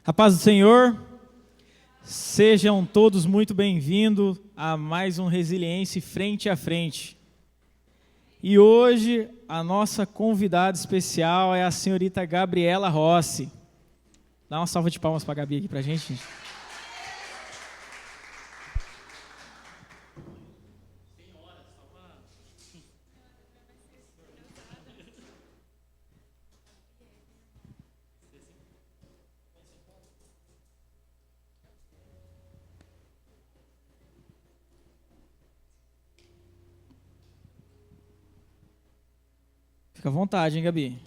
A paz do Senhor, sejam todos muito bem-vindos a mais um Resiliência Frente a Frente. E hoje a nossa convidada especial é a senhorita Gabriela Rossi. Dá uma salva de palmas para a Gabi aqui para a gente. Fica à vontade, hein, Gabi?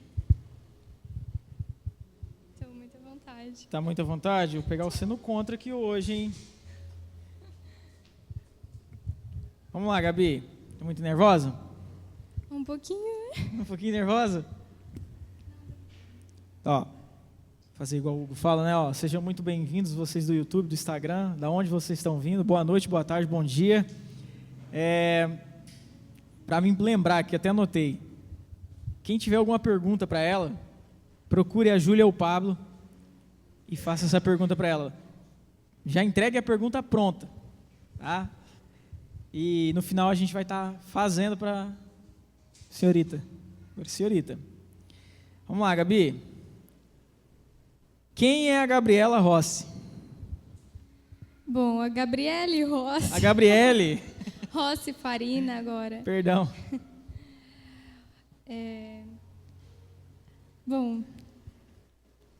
Estou muito à vontade. Tá muito à vontade? Vou pegar você no contra aqui hoje, hein? Vamos lá, Gabi. Tá muito nervosa? Um pouquinho, né? Um pouquinho nervosa? Ó, fazer igual o Hugo fala, né? Ó, sejam muito bem-vindos vocês do YouTube, do Instagram, da onde vocês estão vindo. Boa noite, boa tarde, bom dia. Para mim lembrar aqui, até anotei. Quem tiver alguma pergunta para ela, procure a Júlia ou o Pablo e faça essa pergunta para ela. Já entregue a pergunta pronta, tá? E no final a gente vai estar fazendo para senhorita. Senhorita. Vamos lá, Gabi. Quem é a Gabriela Rossi? Bom, a Gabriele Rossi. A Gabriele. Rossi Farina agora. Perdão. Bom,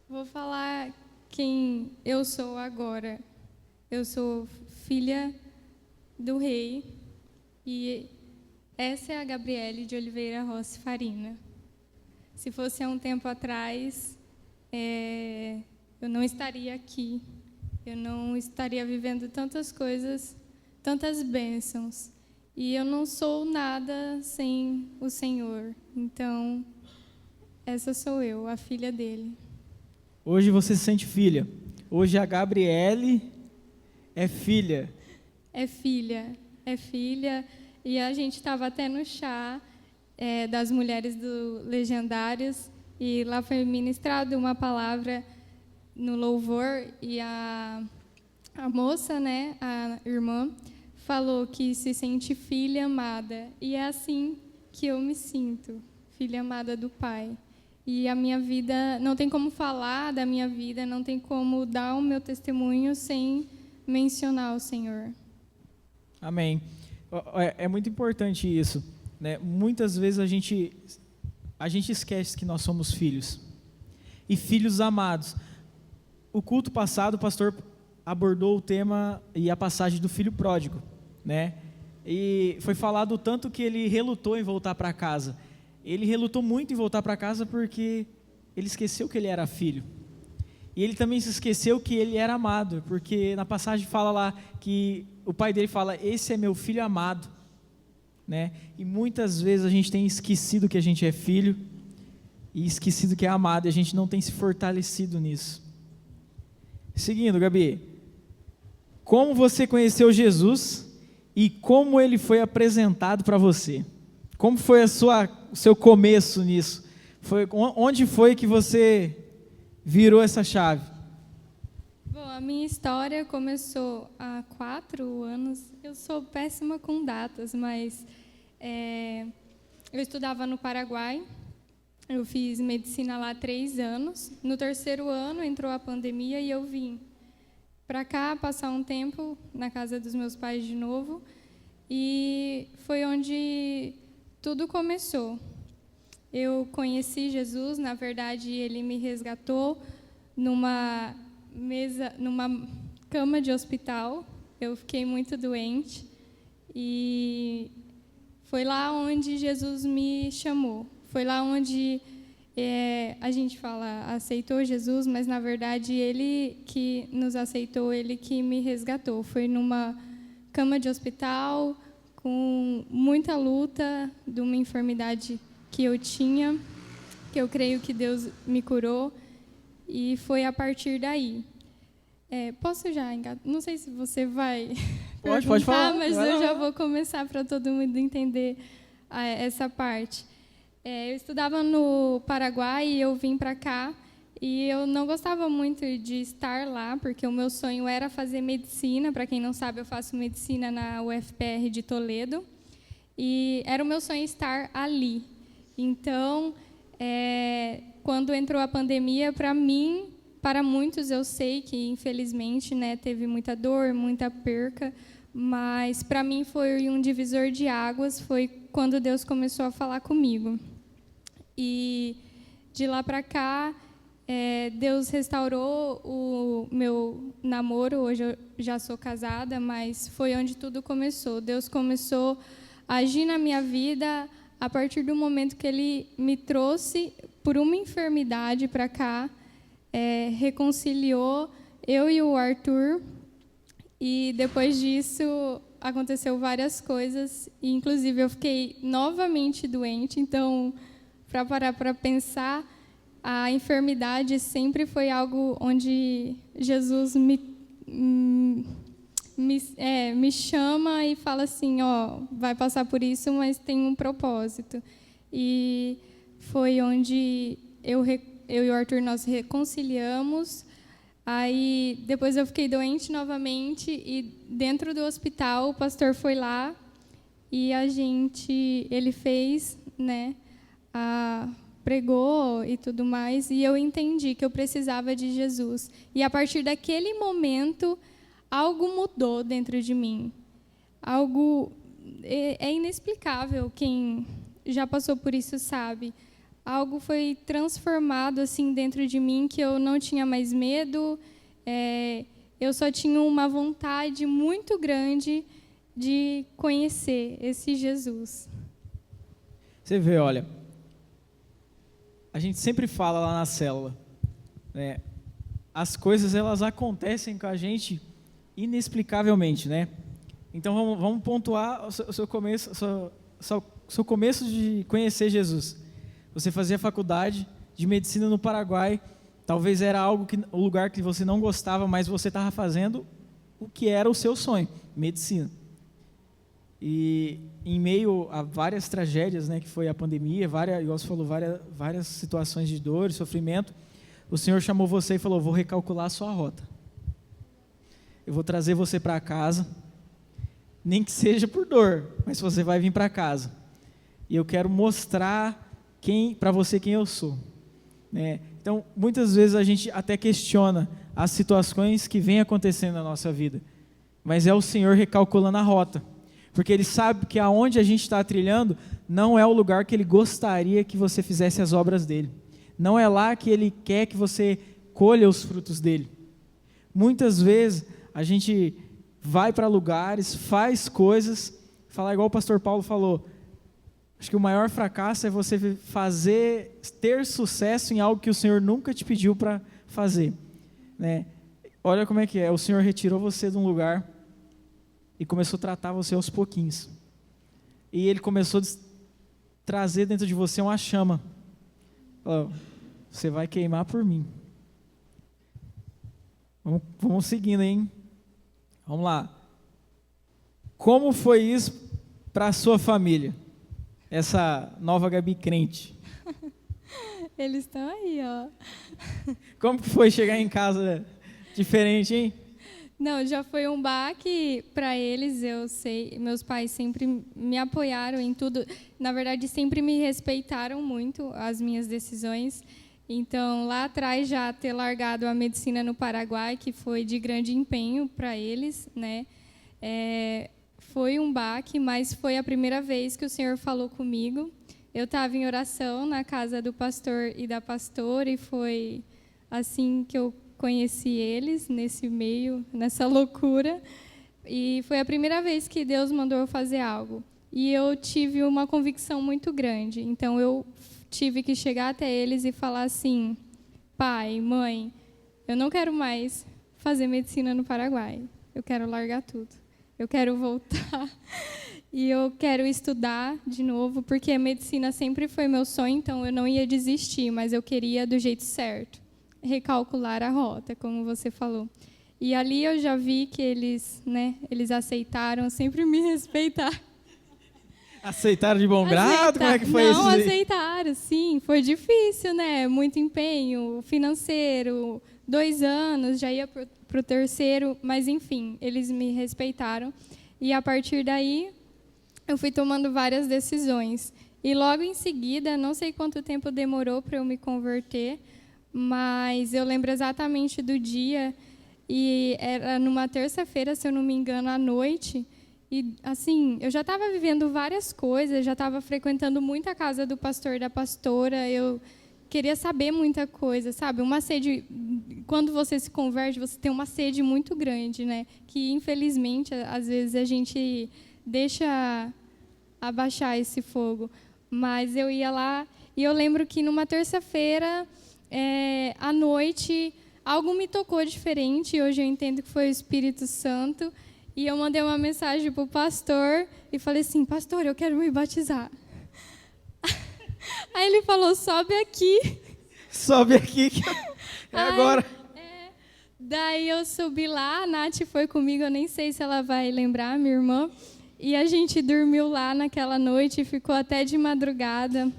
vou falar quem eu sou agora. Eu sou filha do rei e essa é a Gabriele de Oliveira Rossi Farina. Se fosse há um tempo atrás, eu não estaria aqui, eu não estaria vivendo tantas coisas, tantas bênçãos. E eu não sou nada sem o Senhor. Então, essa sou eu, a filha dele. Hoje você se sente filha. Hoje a Gabriele é filha. É filha. E a gente estava até no chá das mulheres do Legendários. E lá foi ministrado uma palavra no louvor. E a moça, né, a irmã, falou que se sente filha amada. E é assim que eu me sinto, filha amada do Pai. E a minha vida, não tem como falar da minha vida, não tem como dar o meu testemunho sem mencionar o Senhor. Amém. É muito importante isso, né? Muitas vezes a gente esquece que nós somos filhos. E filhos amados. O culto passado, o pastor abordou o tema e a passagem do filho pródigo, né? E foi falado o tanto que ele relutou em voltar para casa. Ele relutou muito em voltar para casa porque ele esqueceu que ele era filho. E ele também se esqueceu que ele era amado, porque na passagem fala lá que o pai dele fala: esse é meu filho amado, né? E muitas vezes a gente tem esquecido que a gente é filho e esquecido que é amado, e a gente não tem se fortalecido nisso. Seguindo, Gabi, como você conheceu Jesus e como ele foi apresentado para você? Como foi o seu começo nisso? Onde foi que você virou essa chave? Bom, a minha história começou há 4 anos. Eu sou péssima com datas, mas eu estudava no Paraguai. Eu fiz medicina lá há 3 anos. No 3º ano entrou a pandemia e eu vim para cá passar um tempo na casa dos meus pais de novo. E foi onde tudo começou. Eu conheci Jesus, na verdade, ele me resgatou numa cama de hospital. Eu fiquei muito doente e foi lá onde Jesus me chamou. Foi lá onde a gente fala, aceitou Jesus, mas, na verdade, ele que nos aceitou, ele que me resgatou. Foi numa cama de hospital, com muita luta de uma enfermidade que eu tinha, que eu creio que Deus me curou, e foi a partir daí. Posso já engatar? Não sei se você vai Pode falar, mas eu já vou começar para todo mundo entender essa parte. Eu estudava no Paraguai e eu vim para cá, E eu não gostava muito de estar lá, porque o meu sonho era fazer medicina. Para quem não sabe, eu faço medicina na UFPR de Toledo. E era o meu sonho estar ali. Então, quando entrou a pandemia, para mim, para muitos, eu sei que, infelizmente, né, teve muita dor, muita perca, mas para mim foi um divisor de águas, foi quando Deus começou a falar comigo. E de lá para cá, Deus restaurou o meu namoro. Hoje eu já sou casada, mas foi onde tudo começou. Deus começou a agir na minha vida a partir do momento que Ele me trouxe por uma enfermidade para cá, reconciliou eu e o Arthur, e depois disso aconteceu várias coisas, e inclusive eu fiquei novamente doente. Então, para parar para pensar, a enfermidade sempre foi algo onde Jesus me chama e fala assim, vai passar por isso, mas tem um propósito. E foi onde eu e o Arthur nós reconciliamos. Aí depois eu fiquei doente novamente, e dentro do hospital o pastor foi lá e ele fez, né, pregou e tudo mais, e eu entendi que eu precisava de Jesus. E a partir daquele momento algo mudou dentro de mim. Algo inexplicável, quem já passou por isso sabe. Algo foi transformado assim dentro de mim, que eu não tinha mais medo, eu só tinha uma vontade muito grande de conhecer esse Jesus. Você vê, olha, a gente sempre fala lá na célula, né? As coisas elas acontecem com a gente inexplicavelmente, né? Então vamos pontuar o seu começo de conhecer Jesus. Você fazia faculdade de medicina no Paraguai, talvez era o lugar que você não gostava, mas você estava fazendo o que era o seu sonho, medicina. E em meio a várias tragédias, né, que foi a pandemia, igual você falou, várias situações de dor e sofrimento, o Senhor chamou você e falou: vou recalcular a sua rota. Eu vou trazer você para casa, nem que seja por dor, mas você vai vir para casa. E eu quero mostrar para você quem eu sou, né? Então, muitas vezes a gente até questiona as situações que vêm acontecendo na nossa vida, mas é o Senhor recalculando a rota, porque Ele sabe que aonde a gente está trilhando não é o lugar que Ele gostaria que você fizesse as obras dEle, não é lá que Ele quer que você colha os frutos dEle. Muitas vezes a gente vai para lugares, faz coisas, falar igual o pastor Paulo falou, acho que o maior fracasso é você ter sucesso em algo que o Senhor nunca te pediu para fazer, né? Olha como é que é, o Senhor retirou você de um lugar e começou a tratar você aos pouquinhos, e Ele começou a trazer dentro de você uma chama. Falou: você vai queimar por mim. Vamos seguindo, hein? Vamos lá. Como foi isso para a sua família? Essa nova Gabi crente. Eles estão aí, ó. Como que foi chegar em casa diferente, hein? Não, já foi um baque para eles, eu sei. Meus pais sempre me apoiaram em tudo. Na verdade, sempre me respeitaram muito as minhas decisões. Então, lá atrás, já ter largado a medicina no Paraguai, que foi de grande empenho para eles, né? Foi um baque, mas foi a primeira vez que o Senhor falou comigo. Eu estava em oração na casa do pastor e da pastora, e foi assim que eu conheci eles, nesse meio, nessa loucura. E foi a primeira vez que Deus mandou eu fazer algo. E eu tive uma convicção muito grande. Então, eu tive que chegar até eles e falar assim: pai, mãe, eu não quero mais fazer medicina no Paraguai. Eu quero largar tudo. Eu quero voltar e eu quero estudar de novo, porque a medicina sempre foi meu sonho, então eu não ia desistir, mas eu queria do jeito certo, recalcular a rota, como você falou. E ali eu já vi que eles aceitaram, sempre me respeitaram. Aceitaram de bom grado? Como é que foi isso? Não aceitaram, sim. Foi difícil, né? Muito empenho financeiro, 2 anos, já ia para o terceiro, mas enfim, eles me respeitaram. E a partir daí, eu fui tomando várias decisões. E logo em seguida, não sei quanto tempo demorou para eu me converter, mas eu lembro exatamente do dia, e era numa terça-feira, se eu não me engano, à noite. E, assim, eu já estava vivendo várias coisas, já estava frequentando muito a casa do pastor e da pastora, eu queria saber muita coisa, sabe? Uma sede, quando você se converte, você tem uma sede muito grande, né? Que, infelizmente, às vezes a gente deixa abaixar esse fogo. Mas eu ia lá, e eu lembro que numa terça-feira, à noite, algo me tocou diferente, hoje eu entendo que foi o Espírito Santo, e eu mandei uma mensagem para o pastor e falei assim: pastor, eu quero me batizar. Aí ele falou: sobe aqui. Sobe aqui, que é agora. Daí eu subi lá, a Nath foi comigo, eu nem sei se ela vai lembrar, minha irmã. E a gente dormiu lá naquela noite, ficou até de madrugada.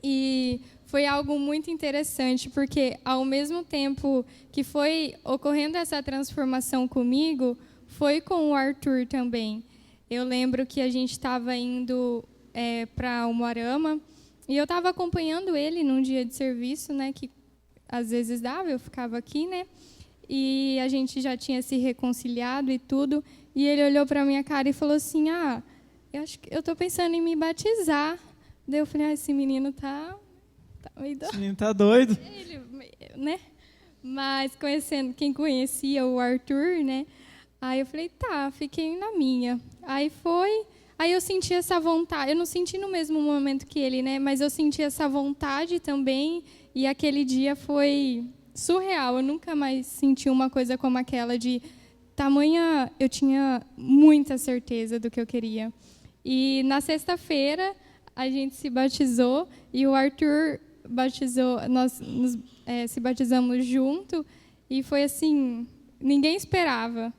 E foi algo muito interessante, porque ao mesmo tempo que foi ocorrendo essa transformação comigo, foi com o Arthur também. Eu lembro que a gente estava indo para Umuarama, e eu estava acompanhando ele num dia de serviço, né, que às vezes dava, eu ficava aqui, né, e a gente já tinha se reconciliado e tudo, e ele olhou para a minha cara e falou assim: eu acho que eu estou pensando em me batizar. Daí eu falei: esse menino tá meio doido. Esse menino tá doido. Ele, né? Mas quem conhecia o Arthur, né? Aí eu falei: tá, fiquei na minha. Aí eu senti essa vontade, eu não senti no mesmo momento que ele, né? Mas eu senti essa vontade também, e aquele dia foi surreal. Eu nunca mais senti uma coisa como aquela de tamanha, eu tinha muita certeza do que eu queria. E na sexta-feira a gente se batizou, e o Arthur batizou, nós se batizamos junto, e foi assim, ninguém esperava.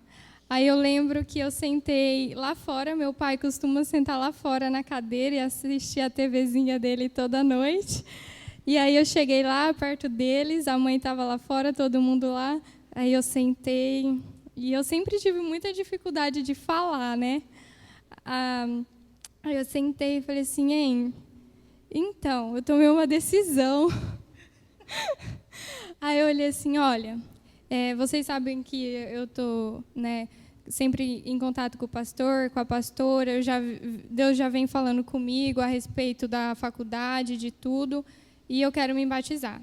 Aí eu lembro que eu sentei lá fora, meu pai costuma sentar lá fora na cadeira e assistir a TVzinha dele toda noite. E aí eu cheguei lá perto deles, a mãe estava lá fora, todo mundo lá. Aí eu sentei, e eu sempre tive muita dificuldade de falar, né? Aí eu sentei e falei assim: então, eu tomei uma decisão. Aí eu olhei assim: olha, vocês sabem que eu estou, né, sempre em contato com o pastor, com a pastora, Deus já vem falando comigo a respeito da faculdade, de tudo, e eu quero me batizar.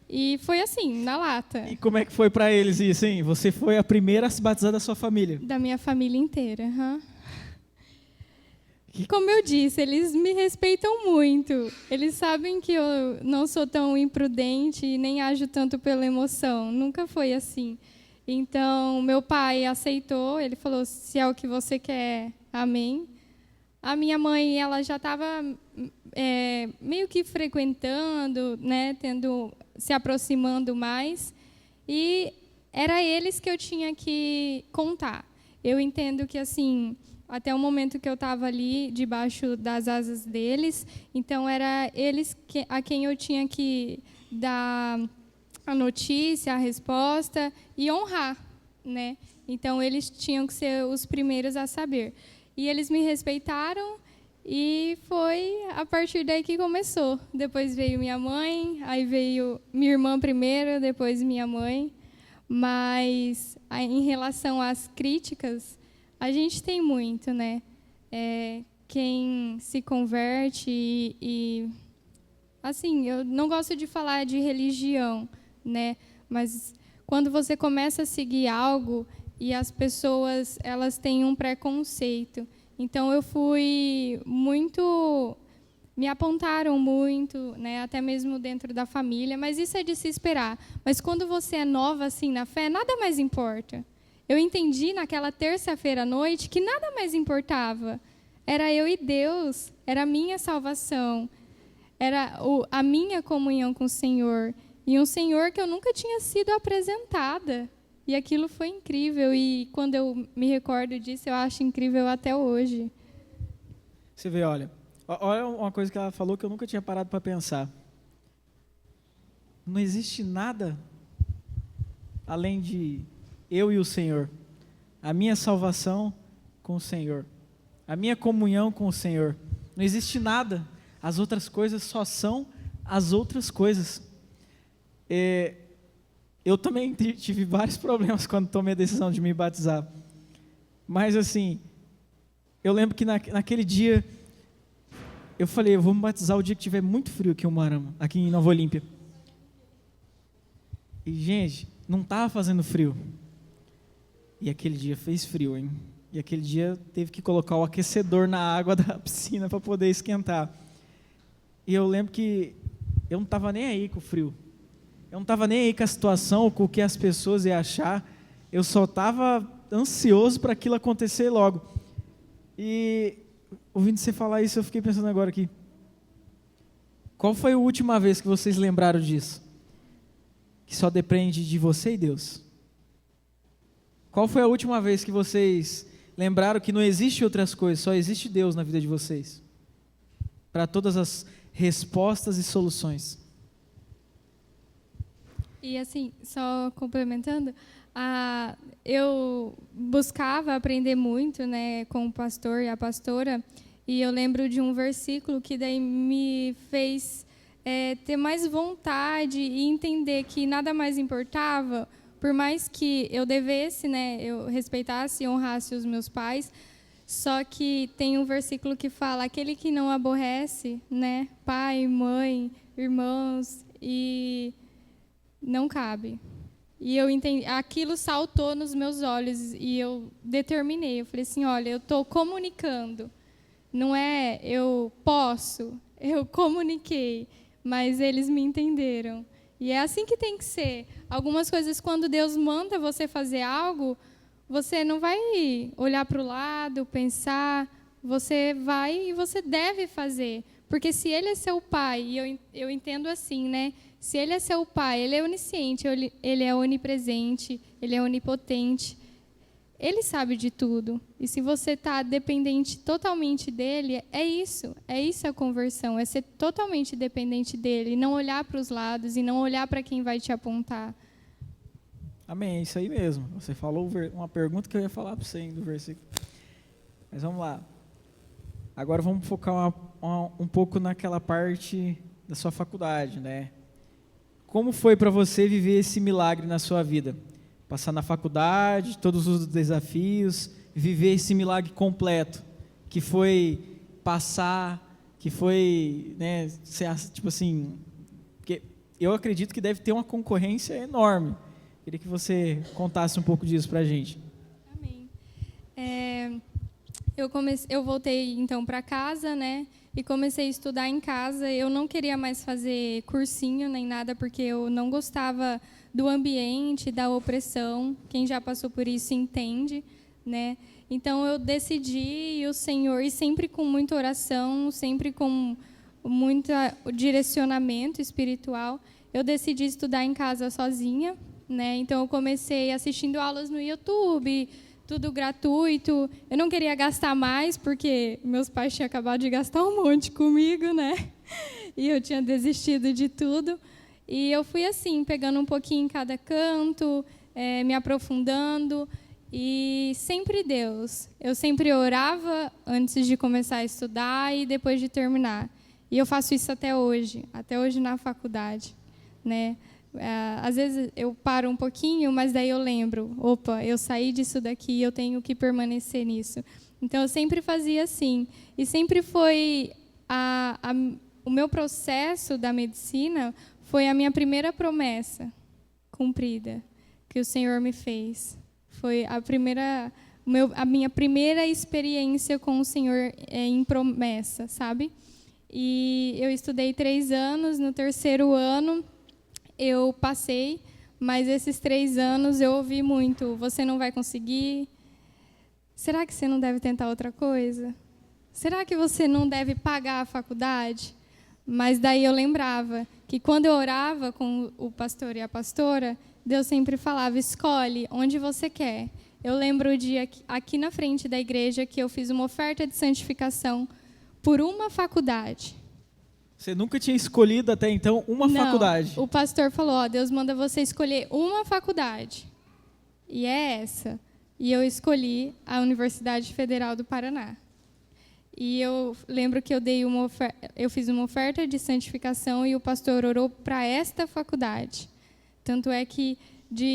E foi assim, na lata. E como é que foi para eles isso, hein? Você foi a primeira a se batizar da sua família? Da minha família inteira, Como eu disse, eles me respeitam muito. Eles sabem que eu não sou tão imprudente e nem ajo tanto pela emoção. Nunca foi assim. Então, meu pai aceitou. Ele falou: se é o que você quer, amém. A minha mãe, ela já estava meio que frequentando, né, se aproximando mais. E era eles que eu tinha que contar. Eu entendo que, assim, até o momento que eu estava ali, debaixo das asas deles, então era eles a quem eu tinha que dar a notícia, a resposta e honrar, né? Então, eles tinham que ser os primeiros a saber. E eles me respeitaram, e foi a partir daí que começou. Depois veio minha mãe, aí veio minha irmã primeiro, depois minha mãe. Mas, em relação às críticas, a gente tem muito, né? Quem se converte e assim, eu não gosto de falar de religião, né? Mas quando você começa a seguir algo e as pessoas, elas têm um preconceito. Então eu fui muito, me apontaram muito, né? Até mesmo dentro da família, mas isso é de se esperar. Mas quando você é nova assim na fé, nada mais importa. Eu entendi naquela terça-feira à noite que nada mais importava. Era eu e Deus, era a minha salvação, era a minha comunhão com o Senhor. E um Senhor que eu nunca tinha sido apresentada. E aquilo foi incrível. E quando eu me recordo disso, eu acho incrível até hoje. Você vê, olha uma coisa que ela falou que eu nunca tinha parado para pensar. Não existe nada além de eu e o Senhor. A minha salvação com o Senhor. A minha comunhão com o Senhor. Não existe nada. As outras coisas só são as outras coisas. Eu também tive vários problemas quando tomei a decisão de me batizar. Mas assim, eu lembro que naquele dia, eu falei, eu vou me batizar o dia que tiver muito frio aqui em Nova Olímpia. E gente, não estava fazendo frio. E aquele dia fez frio, hein? E aquele dia teve que colocar o aquecedor na água da piscina para poder esquentar. E eu lembro que eu não estava nem aí com o frio. Eu não estava nem aí com a situação, com o que as pessoas iam achar. Eu só estava ansioso para aquilo acontecer logo. E ouvindo você falar isso, eu fiquei pensando agora aqui. Qual foi a última vez que vocês lembraram disso? Que só depende de você e Deus. Qual foi a última vez que vocês lembraram que não existe outras coisas, só existe Deus na vida de vocês? Para todas as respostas e soluções. E assim, só complementando, eu buscava aprender muito, né, com o pastor e a pastora, e eu lembro de um versículo que daí me fez ter mais vontade e entender que nada mais importava, por mais que eu devesse, né, eu respeitasse e honrasse os meus pais, só que tem um versículo que fala, aquele que não aborrece, né, pai, mãe, irmãos, e não cabe. E eu entendi, aquilo saltou nos meus olhos e eu determinei, eu falei assim, olha, eu estou comunicando, não é eu posso, eu comuniquei, mas eles me entenderam. E é assim que tem que ser. Algumas coisas, quando Deus manda você fazer algo, você não vai olhar para o lado, pensar, você vai e você deve fazer. Porque se Ele é seu pai, e eu entendo assim, né? Se Ele é seu pai, Ele é onisciente, Ele é onipresente, Ele é onipotente. Ele sabe de tudo. E se você está dependente totalmente dEle, é isso a conversão, é ser totalmente dependente dEle, não olhar para os lados e não olhar para quem vai te apontar. Amém, é isso aí mesmo. Você falou uma pergunta que eu ia falar para você do versículo. Mas vamos lá. Agora vamos focar um pouco naquela parte da sua faculdade, né? Como foi para você viver esse milagre na sua vida? Passar na faculdade, todos os desafios, viver esse milagre completo, que foi passar, que foi, né, tipo assim, porque eu acredito que deve ter uma concorrência enorme. Queria que você contasse um pouco disso para a gente. Amém. Eu voltei então para casa, né? E comecei a estudar em casa. Eu não queria mais fazer cursinho nem nada, porque eu não gostava do ambiente, da opressão. Quem já passou por isso entende, né? Então eu decidi, e o Senhor, e sempre com muita oração, sempre com muito direcionamento espiritual, eu decidi estudar em casa sozinha, né? Então eu comecei assistindo aulas no YouTube, tudo gratuito. Eu não queria gastar mais, porque meus pais tinham acabado de gastar um monte comigo, né? E eu tinha desistido de tudo. E eu fui assim, pegando um pouquinho em cada canto, me aprofundando. E sempre Deus. Eu sempre orava antes de começar a estudar e depois de terminar. E eu faço isso até hoje na faculdade, né? Às vezes eu paro um pouquinho, mas daí eu lembro, opa, eu saí disso daqui, eu tenho que permanecer nisso. Então eu sempre fazia assim. E sempre foi o meu processo da medicina foi a minha primeira promessa cumprida que o Senhor me fez. Foi a minha primeira experiência com o Senhor em promessa, sabe? E eu estudei 3 anos, no 3º ano eu passei, mas esses 3 anos eu ouvi muito, você não vai conseguir, será que você não deve tentar outra coisa? Será que você não deve pagar a faculdade? Mas daí eu lembrava que quando eu orava com o pastor e a pastora, Deus sempre falava, escolhe onde você quer. Eu lembro o dia aqui na frente da igreja que eu fiz uma oferta de santificação por uma faculdade. Você nunca tinha escolhido até então uma faculdade? O pastor falou, Deus manda você escolher uma faculdade. E é essa. E eu escolhi a Universidade Federal do Paraná. E eu lembro que eu fiz uma oferta de santificação e o pastor orou para esta faculdade. Tanto é que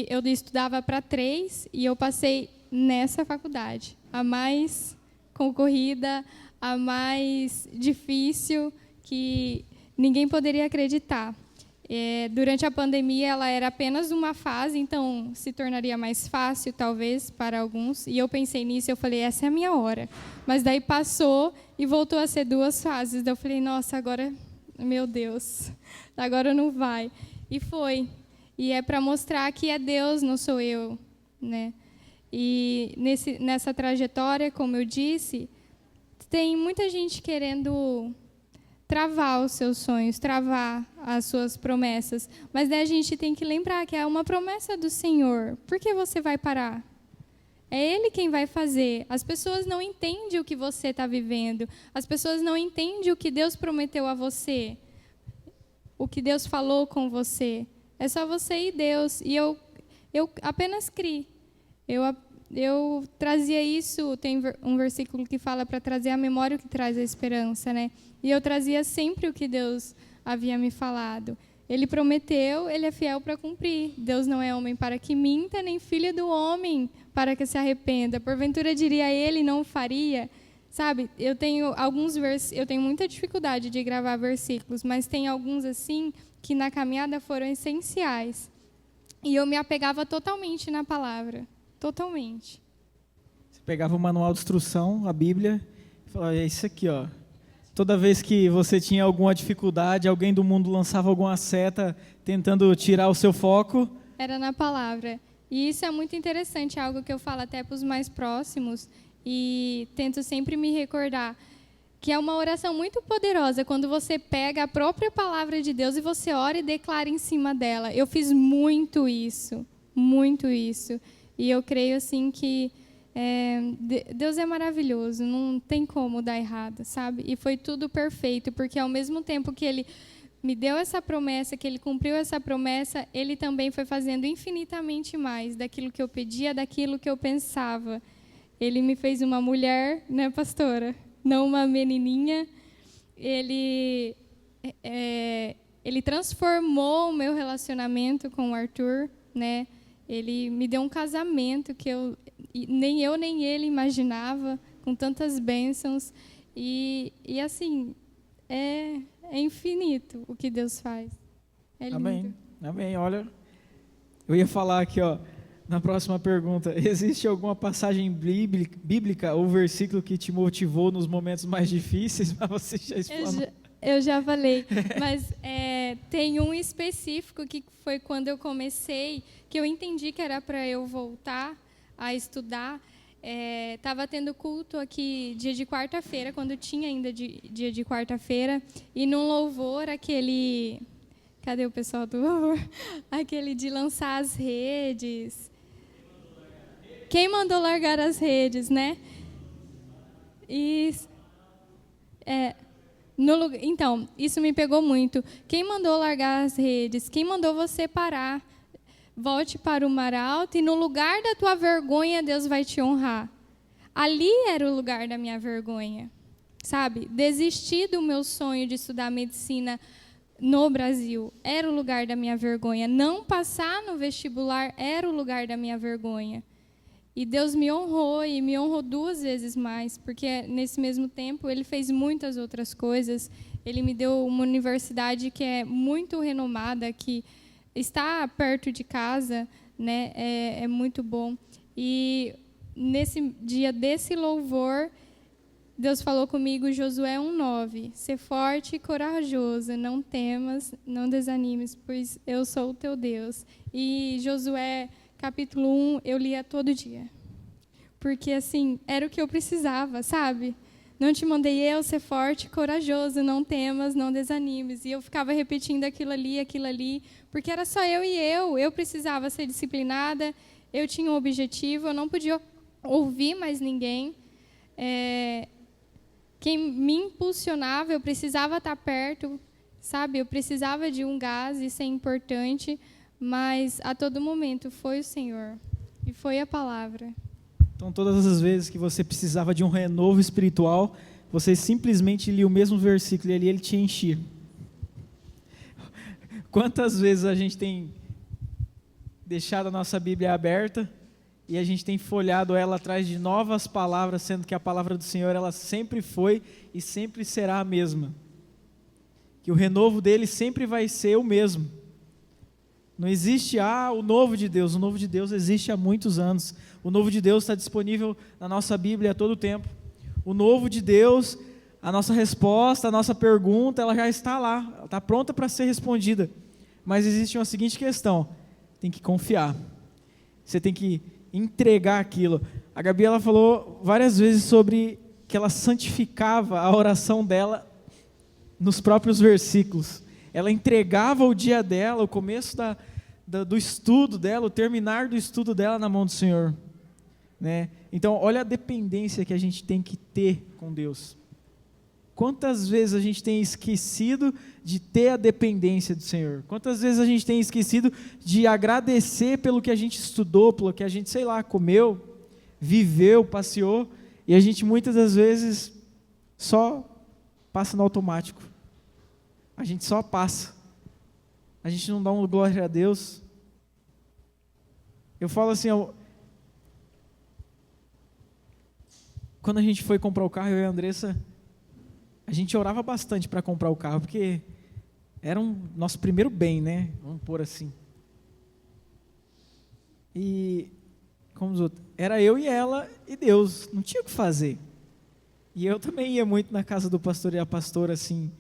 eu estudava para 3 e eu passei nessa faculdade. A mais concorrida, a mais difícil, que ninguém poderia acreditar. Durante a pandemia, ela era apenas uma fase, então se tornaria mais fácil, talvez, para alguns. E eu pensei nisso, eu falei, essa é a minha hora. Mas daí passou e voltou a ser 2 fases. Daí eu falei, nossa, agora, meu Deus, agora não vai. E foi. E é para mostrar que é Deus, não sou eu, né? E nessa trajetória, como eu disse, tem muita gente querendo travar os seus sonhos, travar as suas promessas. Mas daí a gente tem que lembrar que é uma promessa do Senhor. Por que você vai parar? É Ele quem vai fazer. As pessoas não entendem o que você está vivendo. As pessoas não entendem o que Deus prometeu a você. O que Deus falou com você. É só você e Deus. E eu apenas criei. Eu trazia isso, tem um versículo que fala para trazer a memória o que traz a esperança, né? E eu trazia sempre o que Deus havia me falado. Ele prometeu, Ele é fiel para cumprir. Deus não é homem para que minta, nem filho do homem para que se arrependa. Porventura diria Ele, não faria. Sabe, eu tenho muita dificuldade de gravar versículos, mas tem alguns assim que na caminhada foram essenciais. E eu me apegava totalmente na palavra. Totalmente. Você pegava o manual de instrução, a Bíblia, e falava, é isso aqui, ó. Toda vez que você tinha alguma dificuldade, alguém do mundo lançava alguma seta tentando tirar o seu foco. Era na palavra. E isso é muito interessante, é algo que eu falo até para os mais próximos e tento sempre me recordar que é uma oração muito poderosa quando você pega a própria palavra de Deus e você ora e declara em cima dela. Eu fiz muito isso, muito isso. E eu creio assim que Deus é maravilhoso, não tem como dar errado, sabe? E foi tudo perfeito, porque ao mesmo tempo que Ele me deu essa promessa, que Ele cumpriu essa promessa, Ele também foi fazendo infinitamente mais daquilo que eu pedia, daquilo que eu pensava. Ele me fez uma mulher, né, pastora? Não uma menininha. Ele transformou o meu relacionamento com o Arthur, né? Ele me deu um casamento que nem eu nem ele imaginava, com tantas bênçãos. E assim, é infinito o que Deus faz. É lindo. Amém. Amém. Olha, eu ia falar aqui, ó, na próxima pergunta, existe alguma passagem bíblica ou versículo que te motivou nos momentos mais difíceis? Mas você já explanou. Eu já falei, mas tem um específico que foi quando eu comecei, que eu entendi que era para eu voltar a estudar. Estava tendo culto aqui dia de quarta-feira, quando tinha ainda dia de quarta-feira, e num louvor, aquele... Cadê o pessoal do louvor? Aquele de lançar as redes. Quem mandou largar as redes, né? Então, isso me pegou muito. Quem mandou largar as redes? Quem mandou você parar? Volte para o mar alto e no lugar da tua vergonha, Deus vai te honrar. Ali era o lugar da minha vergonha, sabe? Desistir do meu sonho de estudar medicina no Brasil era o lugar da minha vergonha. Não passar no vestibular era o lugar da minha vergonha. E Deus me honrou, e me honrou 2 vezes mais, porque nesse mesmo tempo Ele fez muitas outras coisas. Ele me deu uma universidade que é muito renomada, que está perto de casa, né? É muito bom. E nesse dia desse louvor, Deus falou comigo, Josué 1:9, ser forte e corajoso, não temas, não desanimes, pois eu sou o teu Deus. E Josué capítulo 1, eu lia todo dia. Porque, assim, era o que eu precisava, sabe? Não te mandei eu ser forte, corajoso, não temas, não desanimes. E eu ficava repetindo aquilo ali, porque era só eu e eu. Eu precisava ser disciplinada, eu tinha um objetivo, eu não podia ouvir mais ninguém. quem me impulsionava, eu precisava estar perto, sabe? Eu precisava de um gás, isso é importante, mas a todo momento foi o Senhor e foi a palavra. Então, todas as vezes que você precisava de um renovo espiritual, você simplesmente lia o mesmo versículo e ali ele te enchia. Quantas vezes a gente tem deixado a nossa Bíblia aberta e a gente tem folhado ela atrás de novas palavras, sendo que a palavra do Senhor, ela sempre foi e sempre será a mesma. Que o renovo dele sempre vai ser o mesmo. Não existe, o novo de Deus. O novo de Deus existe há muitos anos. O novo de Deus está disponível na nossa Bíblia a todo tempo. O novo de Deus, a nossa resposta, a nossa pergunta, ela já está lá, ela está pronta para ser respondida. Mas existe uma seguinte questão: tem que confiar. Você tem que entregar aquilo. A Gabi, ela falou várias vezes sobre que ela santificava a oração dela nos próprios versículos. Ela entregava o dia dela, o começo do estudo dela, o terminar do estudo dela na mão do Senhor, né? Então, olha a dependência que a gente tem que ter com Deus. Quantas vezes a gente tem esquecido de ter a dependência do Senhor? Quantas vezes a gente tem esquecido de agradecer pelo que a gente estudou, pelo que a gente, comeu, viveu, passeou, e a gente muitas das vezes só passa no automático. A gente só passa. A gente não dá um glória a Deus. Eu falo assim, quando a gente foi comprar o carro, eu e a Andressa, a gente orava bastante para comprar o carro, porque era nosso primeiro bem, né? Vamos pôr assim. E, era eu e ela e Deus, não tinha o que fazer. E eu também ia muito na casa do pastor e a pastora, assim,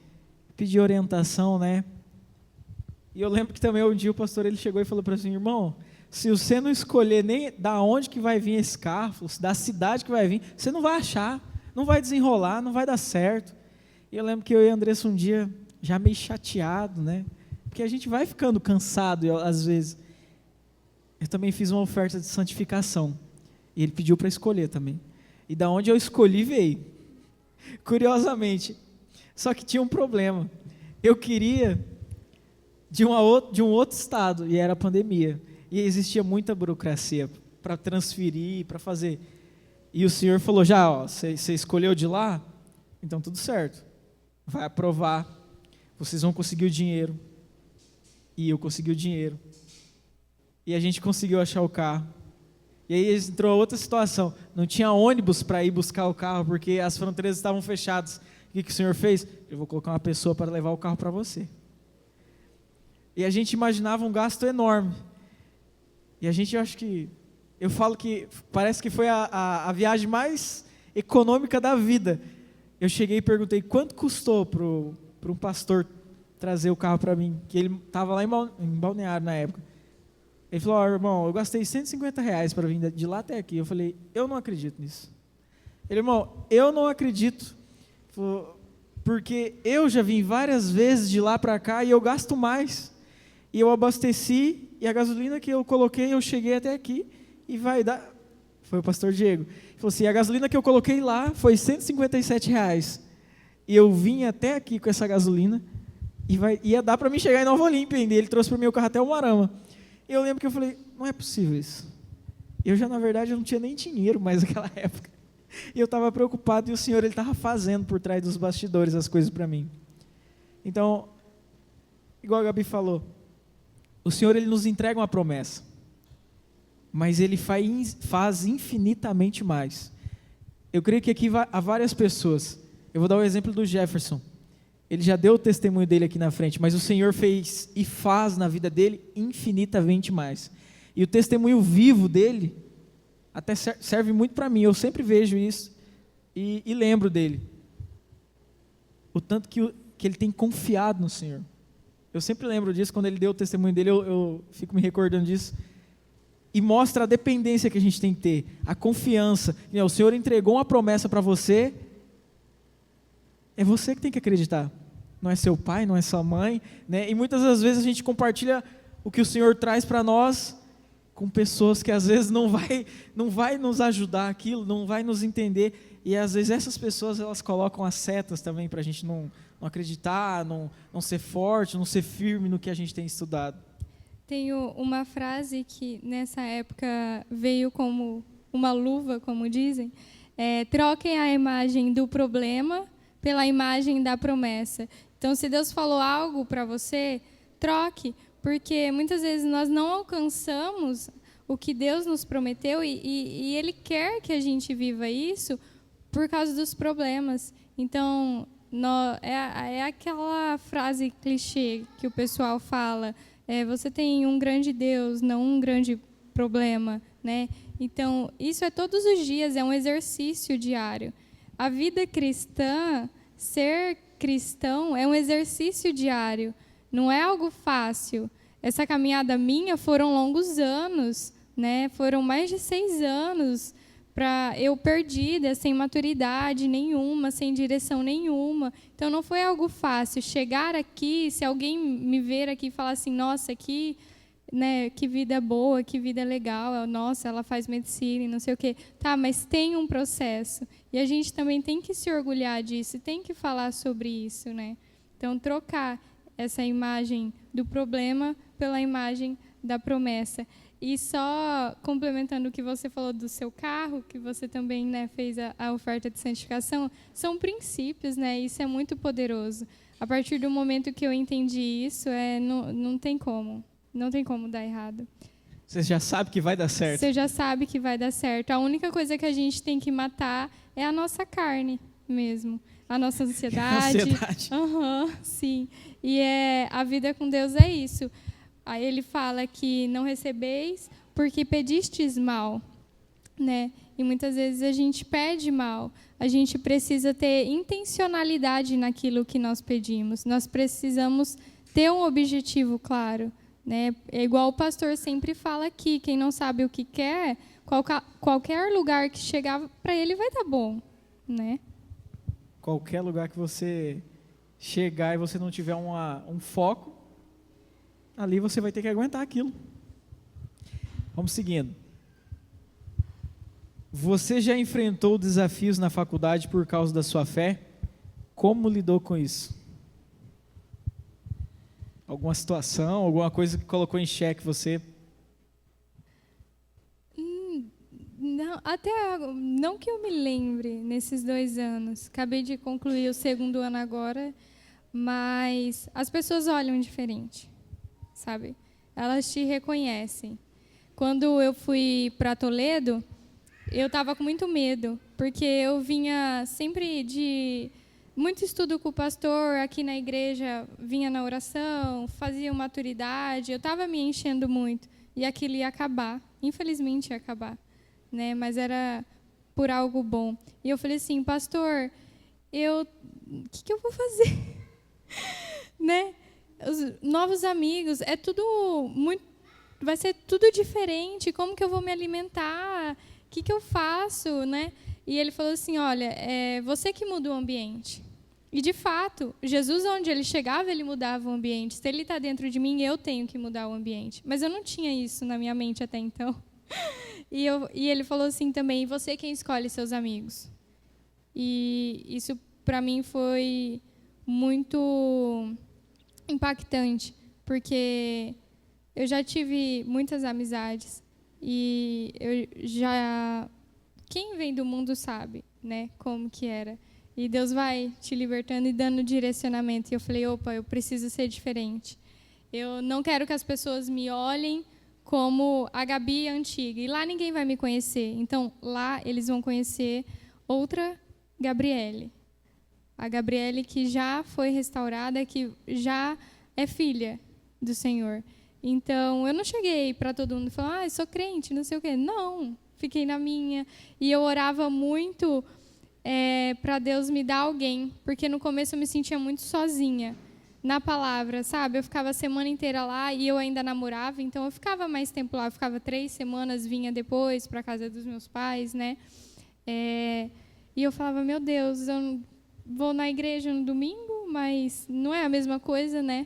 pedir orientação, né? E eu lembro que também um dia o pastor, ele chegou e falou para mim: irmão, se você não escolher nem da onde que vai vir esse carro, da cidade que vai vir, você não vai achar, não vai desenrolar, não vai dar certo. E eu lembro que eu e a Andressa um dia, já meio chateado, né? Porque a gente vai ficando cansado, às vezes. Eu também fiz uma oferta de santificação. E ele pediu para escolher também. E da onde eu escolhi veio. Curiosamente. Só que tinha um problema. Eu queria de um outro estado, e era a pandemia. E existia muita burocracia para transferir, para fazer. E o senhor falou: você escolheu de lá? Então tudo certo. Vai aprovar, vocês vão conseguir o dinheiro. E eu consegui o dinheiro. E a gente conseguiu achar o carro. E aí entrou outra situação, não tinha ônibus para ir buscar o carro, porque as fronteiras estavam fechadas. O que o senhor fez? Eu vou colocar uma pessoa para levar o carro para você. E a gente imaginava um gasto enorme. E a gente, eu falo que parece que foi a viagem mais econômica da vida. Eu cheguei e perguntei quanto custou para um pastor trazer o carro para mim, que ele estava lá em Balneário na época. Ele falou: irmão, eu gastei R$150 para vir de lá até aqui. Eu falei: eu não acredito nisso. Ele: irmão, eu não acredito, porque eu já vim várias vezes de lá para cá e eu gasto mais. E eu abasteci, e a gasolina que eu coloquei, eu cheguei até aqui, e vai dar... Foi o pastor Diego. Ele falou assim: a gasolina que eu coloquei lá foi R$157. E eu vim até aqui com essa gasolina, e ia dar para mim chegar em Nova Olímpia ainda. Ele trouxe para mim o carro até o Marama. E eu lembro que eu falei: não é possível isso. Eu já, na verdade, eu não tinha nem dinheiro mais naquela época. E eu estava preocupado, e o Senhor, Ele estava fazendo por trás dos bastidores as coisas para mim. Então, igual a Gabi falou, o Senhor, Ele nos entrega uma promessa, mas Ele faz infinitamente mais. Eu creio que aqui há várias pessoas. Eu vou dar o exemplo do Jefferson. Ele já deu o testemunho dele aqui na frente, mas o Senhor fez e faz na vida dele infinitamente mais. E o testemunho vivo dele até serve muito para mim. Eu sempre vejo isso e lembro dele. O tanto que ele tem confiado no Senhor. Eu sempre lembro disso, quando ele deu o testemunho dele, eu fico me recordando disso. E mostra a dependência que a gente tem que ter, a confiança. O Senhor entregou uma promessa para você, é você que tem que acreditar. Não é seu pai, não é sua mãe, né? E muitas das vezes a gente compartilha o que o Senhor traz para nós com pessoas que às vezes não vai nos ajudar aquilo, não vai nos entender. E às vezes essas pessoas, elas colocam as setas também para a gente não acreditar, não ser forte, não ser firme no que a gente tem estudado. Tenho uma frase que nessa época veio como uma luva, como dizem. Troquem a imagem do problema pela imagem da promessa. Então, se Deus falou algo para você, troque, porque muitas vezes nós não alcançamos o que Deus nos prometeu e Ele quer que a gente viva isso por causa dos problemas. Então, é aquela frase clichê que o pessoal fala, você tem um grande Deus, não um grande problema, né? Então, isso é todos os dias, é um exercício diário. A vida cristã, ser cristão, é um exercício diário, não é algo fácil. Essa caminhada minha foram longos anos, né? Foram mais de 6 anos para eu perdida, sem maturidade nenhuma, sem direção nenhuma. Então, não foi algo fácil. Chegar aqui, se alguém me ver aqui e falar assim, nossa, que, né, que vida boa, que vida legal, nossa, ela faz medicina e não sei o quê. Tá, mas tem um processo. E a gente também tem que se orgulhar disso, tem que falar sobre isso, né? Então, trocar essa imagem do problema pela imagem da promessa. E só complementando o que você falou do seu carro, que você também, né, fez a oferta de santificação, são princípios, né? Isso é muito poderoso. A partir do momento que eu entendi isso, não tem como. Não tem como dar errado. Você já sabe que vai dar certo. Você já sabe que vai dar certo. A única coisa que a gente tem que matar é a nossa carne mesmo. A nossa ansiedade. Sim. E a vida com Deus é isso. Aí ele fala que não recebeis porque pedistes mal, né? E muitas vezes a gente pede mal. A gente precisa ter intencionalidade naquilo que nós pedimos. Nós precisamos ter um objetivo claro, né? É igual o pastor sempre fala aqui, quem não sabe o que quer, qualquer lugar que chegar para ele vai dar bom, né? Qualquer lugar que você chegar e você não tiver um foco, ali você vai ter que aguentar aquilo. Vamos seguindo. Você já enfrentou desafios na faculdade por causa da sua fé? Como lidou com isso? Alguma situação, alguma coisa que colocou em xeque você? Não, não que eu me lembre nesses 2 anos. Acabei de concluir o 2º ano agora, mas as pessoas olham diferente, sabe? Elas te reconhecem. Quando eu fui para Toledo, eu estava com muito medo, porque eu vinha sempre de muito estudo com o pastor, aqui na igreja, vinha na oração, fazia maturidade, eu estava me enchendo muito, e aquilo ia acabar, infelizmente ia acabar, né? Mas era por algo bom. E eu falei assim, pastor, o que eu vou fazer? Né? Os novos amigos, vai ser tudo diferente, como que eu vou me alimentar? O que eu faço, né? E ele falou assim, olha, é você que muda o ambiente. E, de fato, Jesus, onde ele chegava, ele mudava o ambiente. Se ele está dentro de mim, eu tenho que mudar o ambiente. Mas eu não tinha isso na minha mente até então. E ele falou assim também, você quem escolhe seus amigos. E isso, para mim, foi muito impactante, porque eu já tive muitas amizades e quem vem do mundo sabe, né, como que era. E Deus vai te libertando e dando direcionamento. E eu falei, opa, eu preciso ser diferente. Eu não quero que as pessoas me olhem como a Gabi antiga. E lá ninguém vai me conhecer. Então, lá eles vão conhecer outra Gabriele. A Gabriele que já foi restaurada, que já é filha do Senhor. Então, eu não cheguei para todo mundo e falei, eu sou crente, não sei o quê. Não, fiquei na minha. E eu orava muito para Deus me dar alguém, porque no começo eu me sentia muito sozinha na palavra, sabe? Eu ficava a semana inteira lá e eu ainda namorava, então eu ficava mais tempo lá. Eu ficava 3 semanas, vinha depois para a casa dos meus pais, né? E eu falava, meu Deus, eu vou na igreja no domingo, mas não é a mesma coisa, né?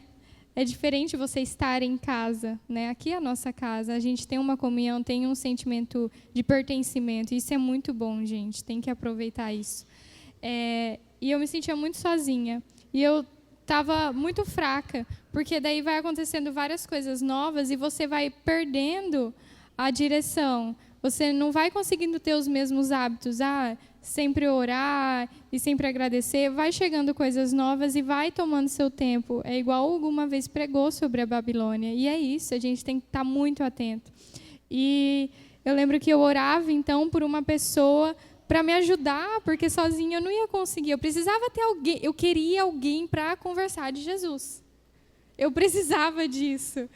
é diferente você estar em casa, né? Aqui é a nossa casa, a gente tem uma comunhão, tem um sentimento de pertencimento. Isso é muito bom, gente, tem que aproveitar isso. E eu me sentia muito sozinha. E eu estava muito fraca, porque daí vai acontecendo várias coisas novas e você vai perdendo a direção. Você não vai conseguindo ter os mesmos hábitos, sempre orar e sempre agradecer. Vai chegando coisas novas e vai tomando seu tempo. É igual alguma vez pregou sobre a Babilônia. E é isso, a gente tem que estar muito atento. E eu lembro que eu orava, então, por uma pessoa para me ajudar, porque sozinha eu não ia conseguir. Eu precisava ter alguém, eu queria alguém para conversar de Jesus. Eu precisava disso.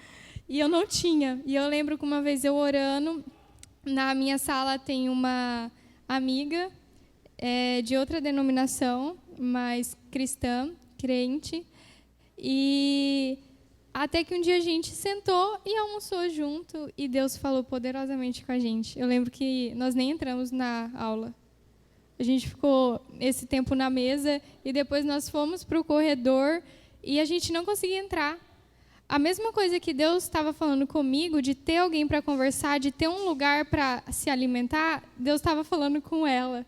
E eu não tinha. E eu lembro que uma vez eu orando, na minha sala tem uma amiga de outra denominação, mas cristã, crente. E até que um dia a gente sentou e almoçou junto e Deus falou poderosamente com a gente. Eu lembro que nós nem entramos na aula. A gente ficou esse tempo na mesa e depois nós fomos para o corredor e a gente não conseguia entrar. A mesma coisa que Deus estava falando comigo, de ter alguém para conversar, de ter um lugar para se alimentar, Deus estava falando com ela.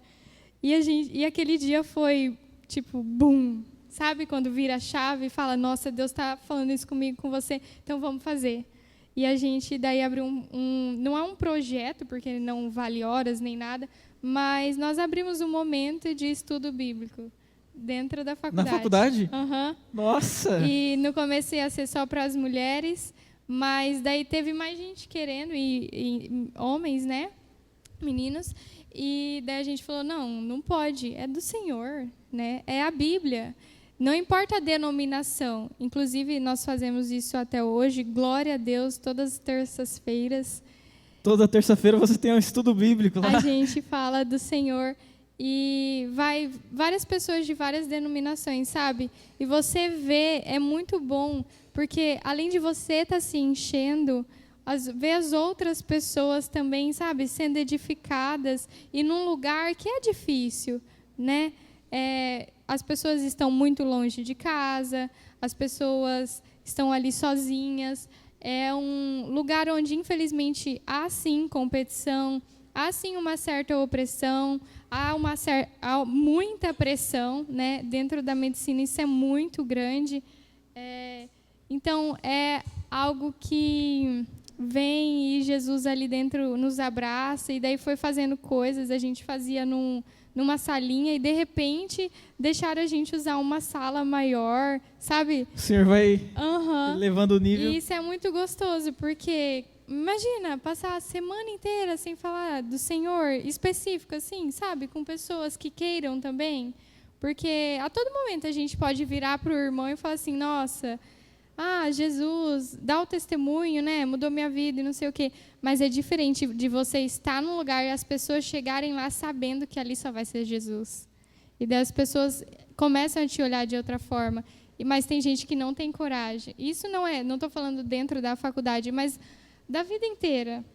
E aquele dia foi tipo, bum, sabe? Quando vira a chave e fala, nossa, Deus está falando isso comigo, com você, então vamos fazer. E a gente daí abriu não é um projeto, porque não vale horas nem nada, mas nós abrimos um momento de estudo bíblico dentro da faculdade. Na faculdade? Uhum. Nossa! E no começo ia ser só para as mulheres, mas daí teve mais gente querendo, e homens, né? Meninos. E daí a gente falou, não pode, é do Senhor, né? É a Bíblia. Não importa a denominação. Inclusive, nós fazemos isso até hoje. Glória a Deus, todas as terças-feiras. Toda terça-feira você tem um estudo bíblico lá. A gente fala do Senhor e vai várias pessoas de várias denominações, sabe? E você vê, é muito bom, porque além de você estar se enchendo, ver as outras pessoas também, sabe, sendo edificadas e num lugar que é difícil, né? As pessoas estão muito longe de casa, as pessoas estão ali sozinhas. É um lugar onde, infelizmente, há sim competição, há sim uma certa opressão, há muita pressão, né? Dentro da medicina isso é muito grande. Então, é algo que vem e Jesus ali dentro nos abraça, e daí foi fazendo coisas, a gente fazia numa salinha e, de repente, deixaram a gente usar uma sala maior, sabe? O senhor vai levando o nível. E isso é muito gostoso, porque, imagina, passar a semana inteira sem falar do Senhor específico, assim, sabe? Com pessoas que queiram também. Porque a todo momento a gente pode virar para o irmão e falar assim, nossa, Jesus, dá o testemunho, né? Mudou minha vida e não sei o quê. Mas é diferente de você estar num lugar e as pessoas chegarem lá sabendo que ali só vai ser Jesus. E daí as pessoas começam a te olhar de outra forma. Mas tem gente que não tem coragem. Isso não estou falando dentro da faculdade, mas da vida inteira,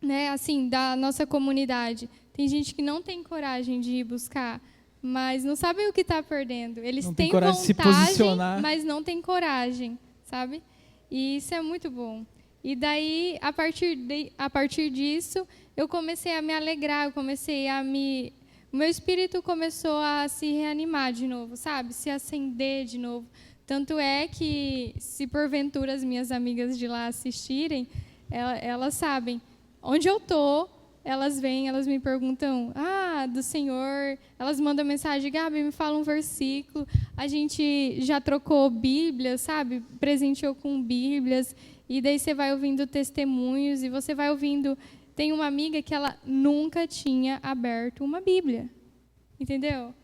né? Assim, da nossa comunidade. Tem gente que não tem coragem de ir buscar, mas não sabem o que está perdendo. Eles não têm coragem vontade, de se posicionar, mas não têm coragem, sabe? E isso é muito bom. E daí, a partir disso, eu comecei a me alegrar, o meu espírito começou a se reanimar de novo, sabe? Se acender de novo. Tanto é que, se porventura as minhas amigas de lá assistirem, elas sabem onde eu estou. Elas vêm, elas me perguntam, do Senhor, elas mandam mensagem, Gabi, me fala um versículo. A gente já trocou Bíblias, sabe? Presenteou com Bíblias, e daí você vai ouvindo testemunhos, e você vai ouvindo... Tem uma amiga que ela nunca tinha aberto uma Bíblia, entendeu?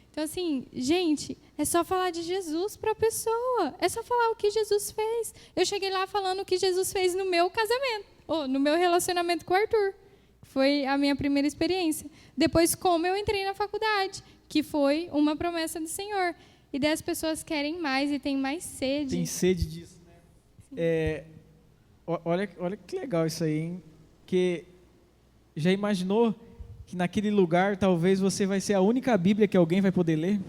Então, assim, gente, é só falar de Jesus para a pessoa, é só falar o que Jesus fez. Eu cheguei lá falando o que Jesus fez no meu casamento, ou no meu relacionamento com o Arthur. Foi a minha primeira experiência. Depois, como eu entrei na faculdade, que foi uma promessa do Senhor. E daí as pessoas querem mais e têm mais sede. Tem sede disso, né? Olha que legal isso aí, hein? Que já imaginou que naquele lugar talvez você vai ser a única Bíblia que alguém vai poder ler?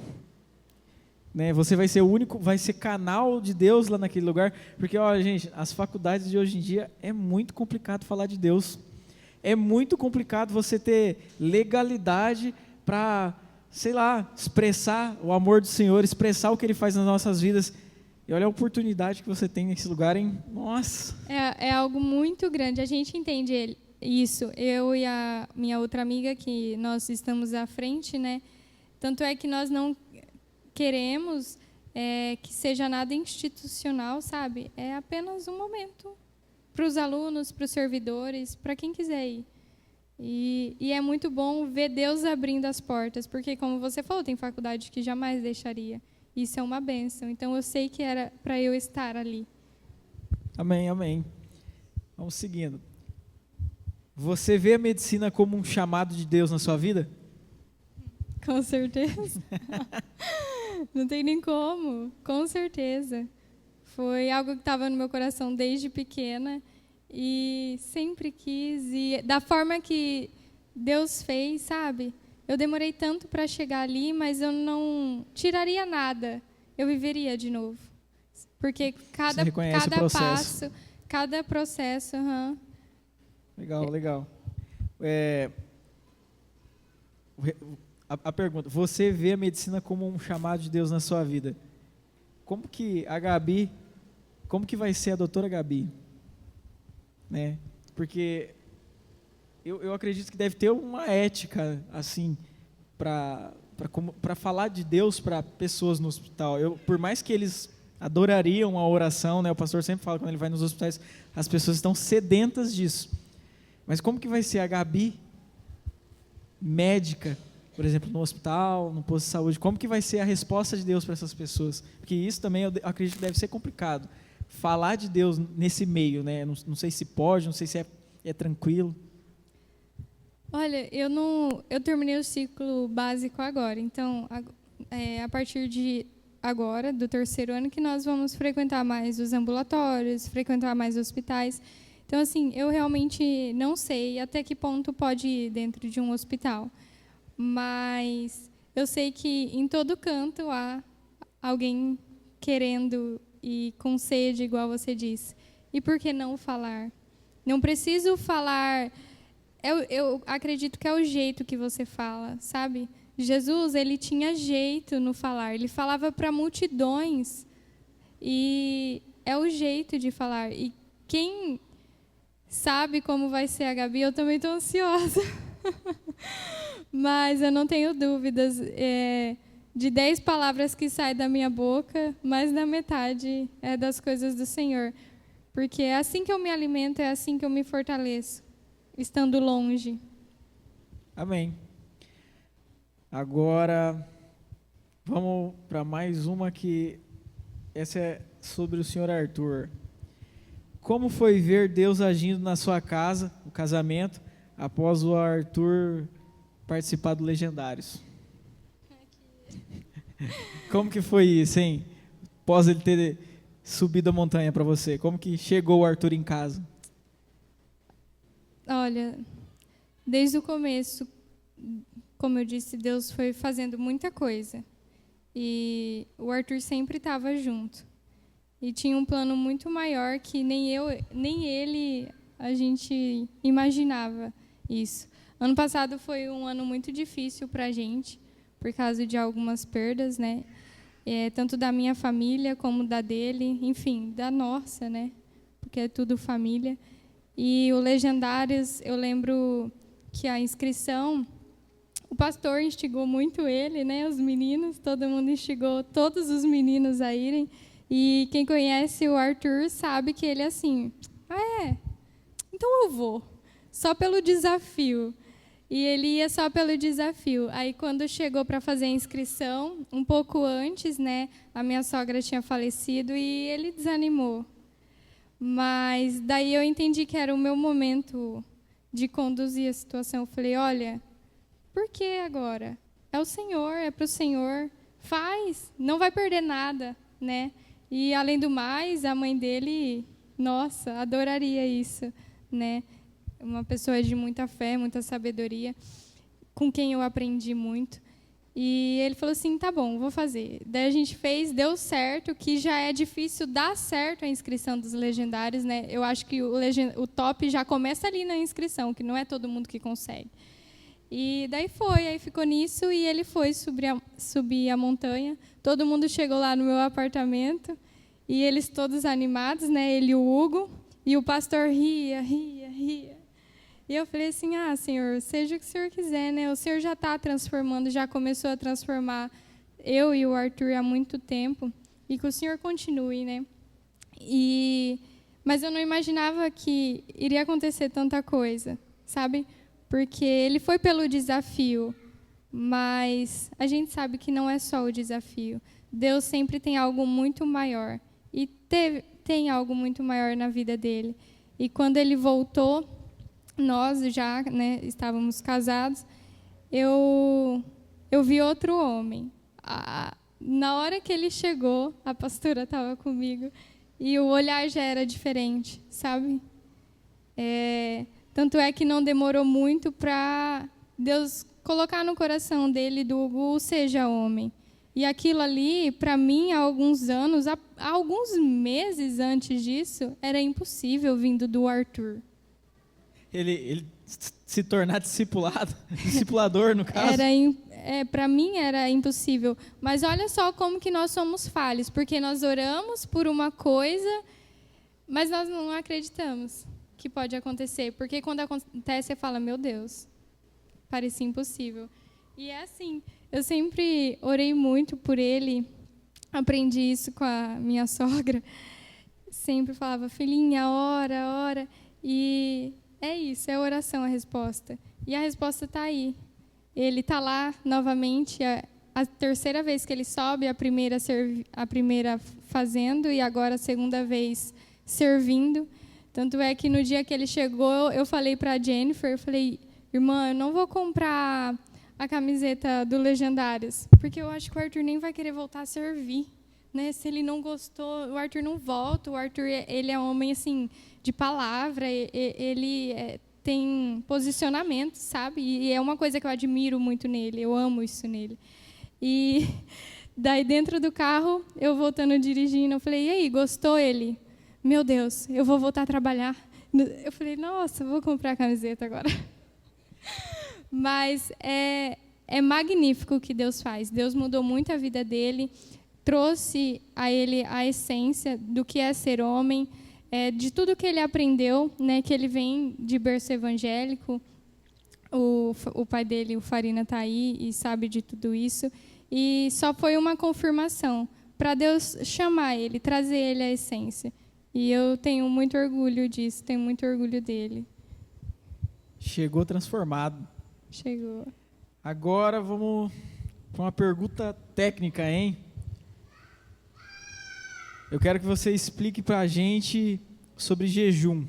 né? Você vai ser o único, vai ser canal de Deus lá naquele lugar, porque, olha, gente, as faculdades de hoje em dia é muito complicado falar de Deus. É muito complicado você ter legalidade para, sei lá, expressar o amor do Senhor, expressar o que Ele faz nas nossas vidas. E olha a oportunidade que você tem nesse lugar, hein? Nossa! É algo muito grande. A gente entende isso. Eu e a minha outra amiga, que nós estamos à frente, né? Tanto é que nós não queremos que seja nada institucional, sabe? É apenas um momento para os alunos, para os servidores, para quem quiser ir. E é muito bom ver Deus abrindo as portas, porque, como você falou, tem faculdade que jamais deixaria. Isso é uma bênção. Então, eu sei que era para eu estar ali. Amém, amém. Vamos seguindo. Você vê a medicina como um chamado de Deus na sua vida? Com certeza. Não tem nem como. Com certeza. Foi algo que estava no meu coração desde pequena e sempre quis. E da forma que Deus fez, sabe? Eu demorei tanto para chegar ali, mas eu não tiraria nada. Eu viveria de novo. Porque cada passo, cada processo. Legal, legal. A pergunta, você vê a medicina como um chamado de Deus na sua vida? Como que vai ser a doutora Gabi? Né? Porque eu acredito que deve ter uma ética, assim, para falar de Deus para pessoas no hospital. Por mais que eles adorariam a oração, né? O pastor sempre fala, quando ele vai nos hospitais, as pessoas estão sedentas disso. Mas como que vai ser a Gabi, médica, por exemplo, no hospital, no posto de saúde? Como que vai ser a resposta de Deus para essas pessoas? Porque isso também eu acredito que deve ser complicado. Falar de Deus nesse meio, né? Não sei se pode, não sei se é tranquilo. Olha, eu terminei o ciclo básico agora, então a partir de agora, do 3º ano, que nós vamos frequentar mais os ambulatórios, frequentar mais hospitais. Então, assim, eu realmente não sei até que ponto pode ir dentro de um hospital, mas eu sei que em todo canto há alguém querendo e com sede, igual você disse. E por que não falar? Não preciso falar. Eu acredito que é o jeito que você fala, sabe? Jesus, ele tinha jeito no falar. Ele falava para multidões. E é o jeito de falar. E quem sabe como vai ser a Gabi, eu também estou ansiosa. Mas eu não tenho dúvidas. De 10 palavras que saem da minha boca, mais da metade é das coisas do Senhor. Porque é assim que eu me alimento, é assim que eu me fortaleço, estando longe. Amém. Agora, vamos para mais uma que essa é sobre o senhor Arthur. Como foi ver Deus agindo na sua casa, no casamento, após o Arthur participar do Legendários? Como que foi isso, hein? Após ele ter subido a montanha para você, como que chegou o Arthur em casa? Olha, desde o começo, como eu disse, Deus foi fazendo muita coisa. E o Arthur sempre estava junto. E tinha um plano muito maior que nem ele, a gente imaginava isso. Ano passado foi um ano muito difícil para a gente, por causa de algumas perdas, né? Tanto da minha família como da dele, enfim, da nossa, né? Porque é tudo família. E o Legendários, eu lembro que a inscrição, o pastor instigou muito ele, né? Os meninos, todo mundo instigou todos os meninos a irem. E quem conhece o Arthur sabe que ele é assim, então eu vou, só pelo desafio. E ele ia só pelo desafio. Aí, quando chegou para fazer a inscrição, um pouco antes, né, a minha sogra tinha falecido e ele desanimou. Mas daí eu entendi que era o meu momento de conduzir a situação. Eu falei, olha, por que agora? É o Senhor, é para o Senhor. Faz, não vai perder nada, né? E, além do mais, a mãe dele, nossa, adoraria isso, né? Uma pessoa de muita fé, muita sabedoria, com quem eu aprendi muito. E ele falou assim, tá bom, vou fazer. Daí a gente fez, deu certo, que já é difícil dar certo a inscrição dos legendários, né? Eu acho que o top já começa ali na inscrição, que não é todo mundo que consegue. E daí aí ficou nisso, e ele foi subir a montanha. Todo mundo chegou lá no meu apartamento, e eles todos animados, né? Ele e o Hugo, e o pastor ria. E eu falei assim, Senhor, seja o que o Senhor quiser, né? O Senhor já está transformando, já começou a transformar eu e o Arthur há muito tempo, e que o Senhor continue, né? Mas eu não imaginava que iria acontecer tanta coisa, sabe? Porque ele foi pelo desafio, mas a gente sabe que não é só o desafio. Deus sempre tem algo muito maior, e tem algo muito maior na vida dele. E quando ele voltou, nós já, né, estávamos casados, eu vi outro homem. Na hora que ele chegou, a pastora estava comigo, e o olhar já era diferente, sabe? Tanto é que não demorou muito para Deus colocar no coração dele do Hugo, seja homem. E aquilo ali, para mim, há alguns anos, há alguns meses antes disso, era impossível vindo do Arthur. Ele se tornar discipulador, no caso? Para mim era impossível. Mas olha só como que nós somos falhos, porque nós oramos por uma coisa, mas nós não acreditamos que pode acontecer. Porque quando acontece, você fala, meu Deus, parecia impossível. E é assim, eu sempre orei muito por ele, aprendi isso com a minha sogra, sempre falava, filhinha, ora, e é isso, é a oração a resposta. E a resposta está aí. Ele está lá novamente, a terceira vez que ele sobe, a primeira fazendo e agora a segunda vez servindo. Tanto é que no dia que ele chegou, eu falei para a Jennifer, eu falei, irmã, eu não vou comprar a camiseta do Legendários, porque eu acho que o Arthur nem vai querer voltar a servir. Né? Se ele não gostou, o Arthur não volta. O Arthur, ele é um homem assim, de palavra, ele tem posicionamento, sabe? E é uma coisa que eu admiro muito nele, eu amo isso nele. E daí, dentro do carro, eu voltando dirigindo, eu falei, e aí, gostou ele? Meu Deus, eu vou voltar a trabalhar. Eu falei, nossa, vou comprar a camiseta agora. Mas é magnífico o que Deus faz. Deus mudou muito a vida dele, trouxe a ele a essência do que é ser homem, de tudo que ele aprendeu, né, que ele vem de berço evangélico. O pai dele, o Farina, está aí e sabe de tudo isso. E só foi uma confirmação para Deus chamar ele, trazer ele à essência. E eu tenho muito orgulho disso, tenho muito orgulho dele. Chegou transformado. Chegou. Agora vamos para uma pergunta técnica, hein? Eu quero que você explique para a gente sobre jejum.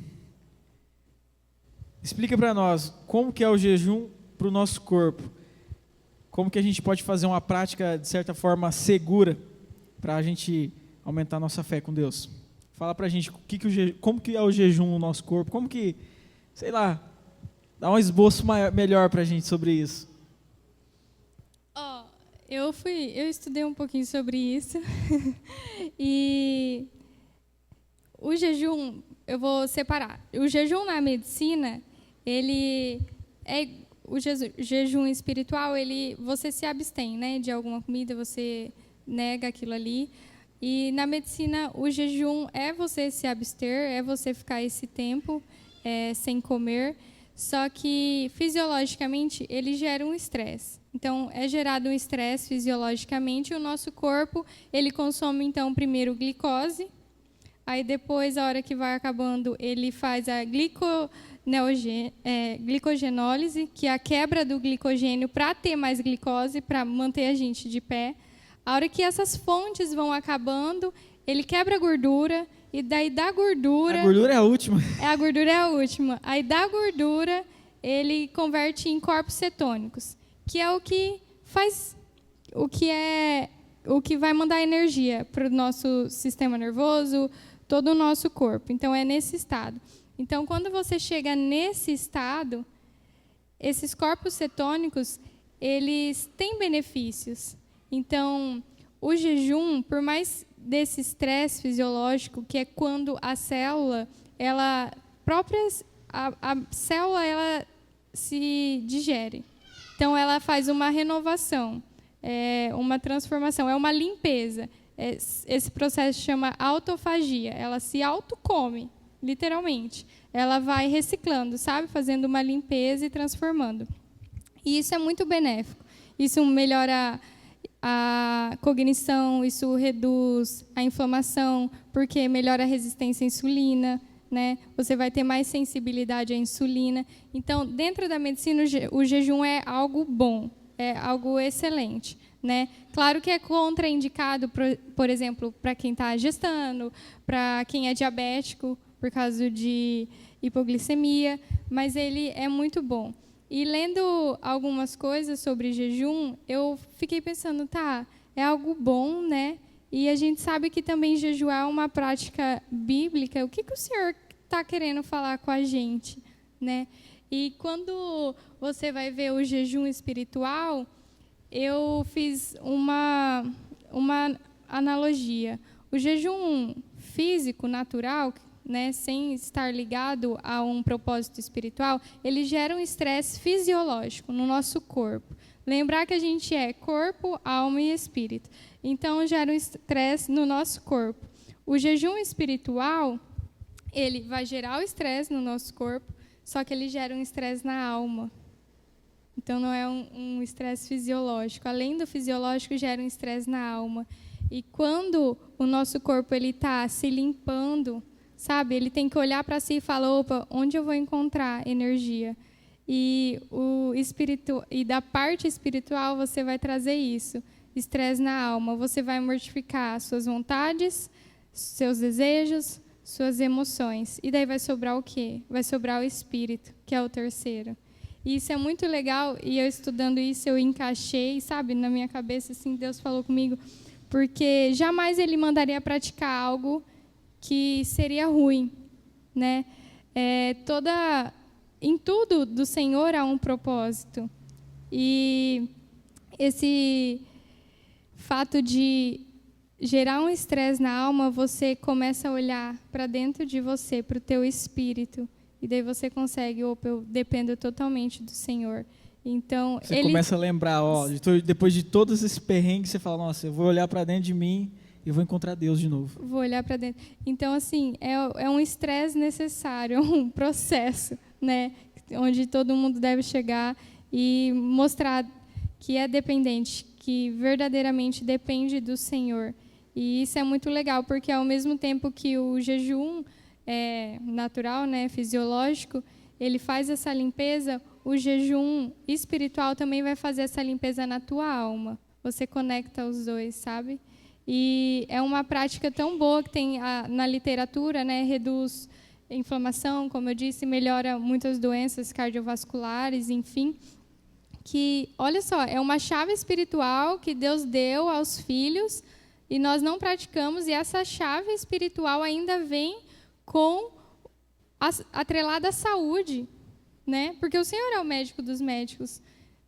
Explica para nós como que é o jejum para o nosso corpo. Como que a gente pode fazer uma prática, de certa forma, segura para a gente aumentar a nossa fé com Deus. Fala para a gente como que é o jejum no nosso corpo, como que, sei lá, dá um esboço melhor para a gente sobre isso. Eu estudei um pouquinho sobre isso. E o jejum, eu vou separar. O jejum na medicina, ele é o jejum espiritual, você se abstém, né, de alguma comida, você nega aquilo ali. E na medicina, o jejum é você se abster, é você ficar esse tempo sem comer. Só que, fisiologicamente, ele gera um estresse. Então, é gerado um estresse fisiologicamente, e o nosso corpo, ele consome, então, primeiro glicose, aí depois, a hora que vai acabando, ele faz a glicogenólise, que é a quebra do glicogênio para ter mais glicose, para manter a gente de pé. A hora que essas fontes vão acabando, ele quebra a gordura, e daí da gordura... A gordura é a última. A gordura é a última. Aí da gordura, ele converte em corpos cetônicos, que é o que faz, o que vai mandar energia para o nosso sistema nervoso, todo o nosso corpo. Então, é nesse estado. Então, quando você chega nesse estado, esses corpos cetônicos, eles têm benefícios. Então, o jejum, por mais desse estresse fisiológico, que é quando a célula, a célula, ela se digere. Então, ela faz uma renovação, uma transformação, é uma limpeza. Esse processo chama autofagia. Ela se autocome, literalmente. Ela vai reciclando, sabe? Fazendo uma limpeza e transformando. E isso é muito benéfico. Isso melhora a cognição, isso reduz a inflamação, porque melhora a resistência à insulina, né? Você vai ter mais sensibilidade à insulina. Então, dentro da medicina, o jejum é algo bom, é algo excelente, né? Claro que é contraindicado, por exemplo, para quem está gestando, para quem é diabético, por causa de hipoglicemia, mas ele é muito bom. E lendo algumas coisas sobre jejum, eu fiquei pensando, é algo bom, né? E a gente sabe que também jejuar é uma prática bíblica. O que o Senhor está querendo falar com a gente, né? E quando você vai ver o jejum espiritual, eu fiz uma analogia. O jejum físico, natural, né, sem estar ligado a um propósito espiritual, ele gera um estresse fisiológico no nosso corpo. Lembrar que a gente é corpo, alma e espírito. Então, gera um estresse no nosso corpo. O jejum espiritual, ele vai gerar o estresse no nosso corpo, só que ele gera um estresse na alma. Então, não é um estresse fisiológico. Além do fisiológico, gera um estresse na alma. E quando o nosso corpo está se limpando, sabe, ele tem que olhar para si e falar, opa, onde eu vou encontrar energia? E da parte espiritual você vai trazer isso, estresse na alma. Você vai mortificar suas vontades, seus desejos, suas emoções. E daí vai sobrar o quê? Vai sobrar o espírito, que é o terceiro. E isso é muito legal, e eu estudando isso, eu encaixei, sabe, na minha cabeça, assim, Deus falou comigo, porque jamais ele mandaria praticar algo que seria ruim, né? Em tudo do Senhor há um propósito. E esse fato de gerar um estresse na alma, você começa a olhar para dentro de você, para o teu espírito, e daí você consegue, opa, eu dependo totalmente do Senhor. Então, você começa a lembrar, depois de todos esses perrengues, você fala, nossa, eu vou olhar para dentro de mim e vou encontrar Deus de novo. Vou olhar para dentro. Então, assim, é um estresse necessário, é um processo, né, onde todo mundo deve chegar e mostrar que é dependente, que verdadeiramente depende do Senhor. E isso é muito legal, porque ao mesmo tempo que o jejum é natural, né, fisiológico, ele faz essa limpeza, o jejum espiritual também vai fazer essa limpeza na tua alma. Você conecta os dois, sabe? E é uma prática tão boa que tem na literatura, né, reduz inflamação, como eu disse, melhora muitas doenças cardiovasculares, enfim. Que, olha só, é uma chave espiritual que Deus deu aos filhos e nós não praticamos, e essa chave espiritual ainda vem atrelada à saúde, né? Porque o Senhor é o médico dos médicos.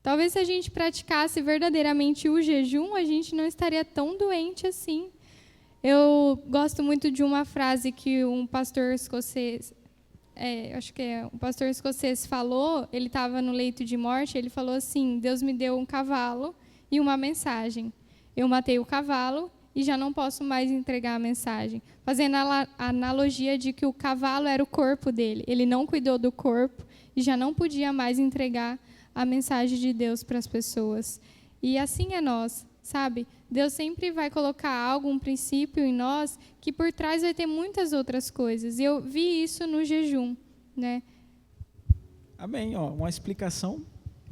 Talvez se a gente praticasse verdadeiramente o jejum, a gente não estaria tão doente assim. Eu gosto muito de uma frase que um pastor escocês, um pastor escocês falou, ele estava no leito de morte, ele falou assim, Deus me deu um cavalo e uma mensagem. Eu matei o cavalo e já não posso mais entregar a mensagem. Fazendo a analogia de que o cavalo era o corpo dele. Ele não cuidou do corpo e já não podia mais entregar a mensagem de Deus para as pessoas. E assim é nós, sabe? Deus sempre vai colocar algo, um princípio em nós, que por trás vai ter muitas outras coisas. E eu vi isso no jejum, né? Amém. Uma explicação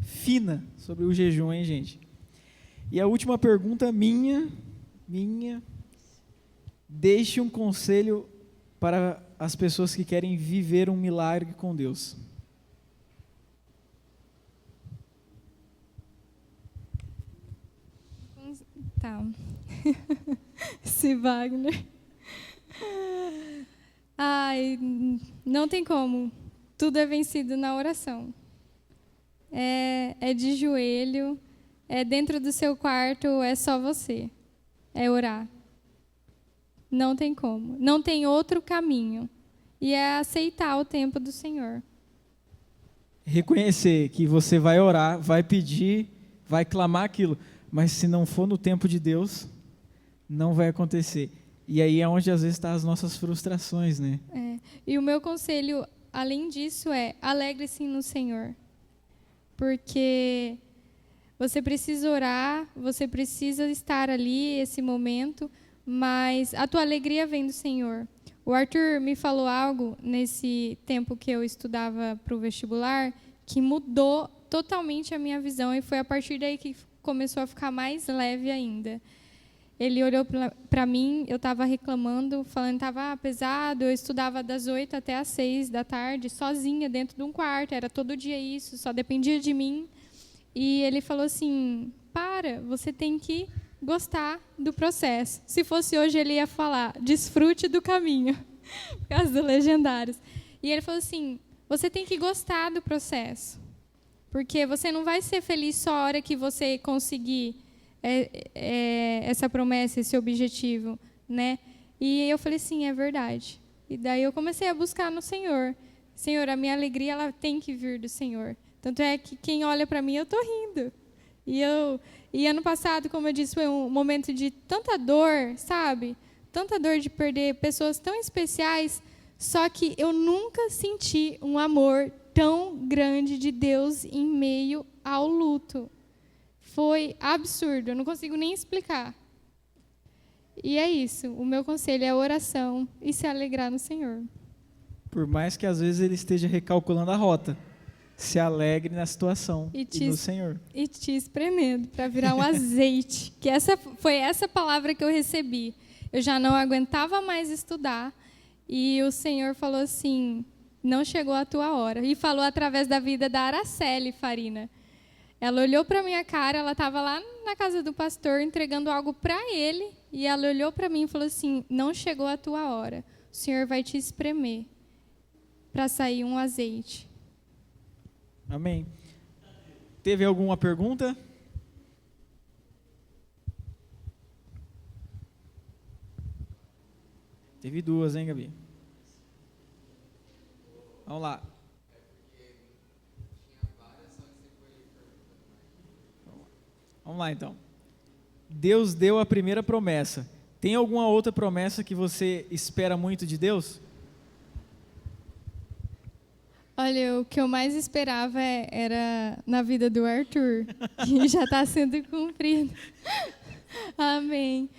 fina sobre o jejum, hein, gente? E a última pergunta minha, deixe um conselho para as pessoas que querem viver um milagre com Deus. Tá. Esse Wagner. Ai, não tem como. Tudo é vencido na oração. É de joelho, é dentro do seu quarto, é só você. É orar. Não tem como. Não tem outro caminho. E é aceitar o tempo do Senhor. Reconhecer que você vai orar, vai pedir, vai clamar aquilo, mas se não for no tempo de Deus, não vai acontecer. E aí é onde às vezes estão as nossas frustrações, né? E o meu conselho, além disso, é alegre-se no Senhor. Porque você precisa orar, você precisa estar ali, esse momento, mas a tua alegria vem do Senhor. O Arthur me falou algo nesse tempo que eu estudava para o vestibular que mudou totalmente a minha visão e foi a partir daí que começou a ficar mais leve ainda. Ele olhou para mim, eu estava reclamando, falando que estava pesado, eu estudava das 8 até as 6 da tarde, sozinha, dentro de um quarto, era todo dia isso, só dependia de mim. E ele falou assim, você tem que gostar do processo. Se fosse hoje, ele ia falar, desfrute do caminho, por causa dos legendários. E ele falou assim, você tem que gostar do processo, porque você não vai ser feliz só a hora que você conseguir essa promessa, esse objetivo, né? E eu falei, sim, é verdade. E daí eu comecei a buscar no Senhor. Senhor, a minha alegria ela tem que vir do Senhor. Tanto é que quem olha para mim, eu estou rindo. E ano passado, como eu disse, foi um momento de tanta dor, sabe? Tanta dor de perder pessoas tão especiais, só que eu nunca senti um amor tão grande de Deus em meio ao luto. Foi absurdo, eu não consigo nem explicar. E é isso, o meu conselho é a oração e se alegrar no Senhor. Por mais que às vezes ele esteja recalculando a rota, se alegre na situação e no Senhor. E te espremendo para virar um azeite. Que foi essa palavra que eu recebi. Eu já não aguentava mais estudar. E o Senhor falou assim, não chegou a tua hora. E falou através da vida da Araceli Farina. Ela olhou para minha cara, ela estava lá na casa do pastor entregando algo para ele. E ela olhou para mim e falou assim, não chegou a tua hora. O Senhor vai te espremer para sair um azeite. Amém. Teve alguma pergunta? Teve duas, hein, Gabi? Vamos lá. Vamos lá, então. Deus deu a primeira promessa. Tem alguma outra promessa que você espera muito de Deus? Olha, o que eu mais esperava era na vida do Arthur, que já está sendo cumprido. Amém.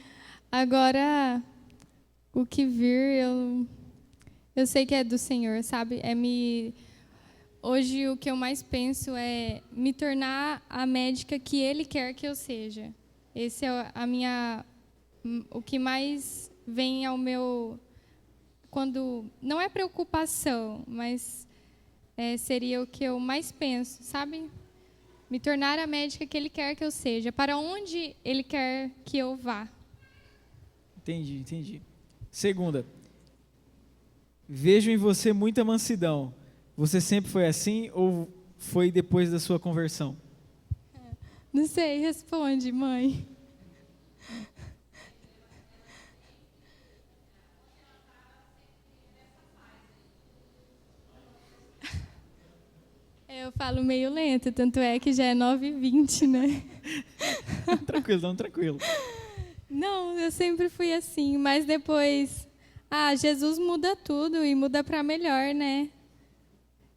Agora, o que vir, eu sei que é do Senhor, sabe? Hoje, o que eu mais penso é me tornar a médica que Ele quer que eu seja. Esse é o que mais vem ao meu... Quando não é preocupação, mas... seria o que eu mais penso, sabe? Me tornar a médica que Ele quer que eu seja, para onde Ele quer que eu vá. Entendi. Segunda, vejo em você muita mansidão. Você sempre foi assim ou foi depois da sua conversão? Não sei, responde, mãe. Eu falo meio lento, tanto é que já é 9h20, né? Tranquilo. Não, eu sempre fui assim, mas depois... Jesus muda tudo e muda para melhor, né?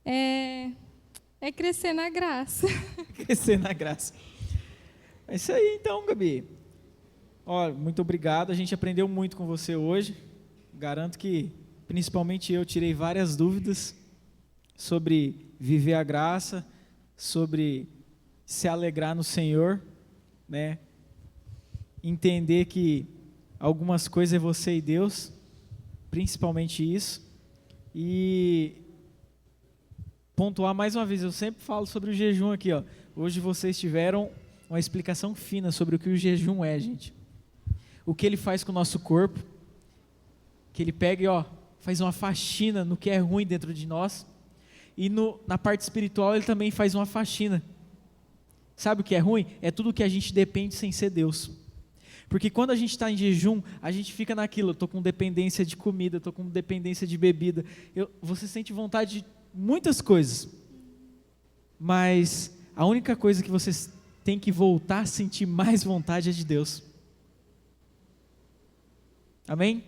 É crescer na graça. Crescer na graça. É isso aí, então, Gabi. Muito obrigado. A gente aprendeu muito com você hoje. Garanto que, principalmente eu, tirei várias dúvidas sobre viver a graça, sobre se alegrar no Senhor, né? Entender que algumas coisas é você e Deus, principalmente isso. E pontuar mais uma vez, eu sempre falo sobre o jejum aqui, ó. Hoje vocês tiveram uma explicação fina sobre o que o jejum é, gente. O que ele faz com o nosso corpo, que ele pega e faz uma faxina no que é ruim dentro de nós. E na parte espiritual ele também faz uma faxina. Sabe o que é ruim? É tudo que a gente depende sem ser Deus. Porque quando a gente está em jejum, a gente fica naquilo, eu estou com dependência de comida, estou com dependência de bebida. Você sente vontade de muitas coisas. Mas a única coisa que você tem que voltar a sentir mais vontade é de Deus. Amém?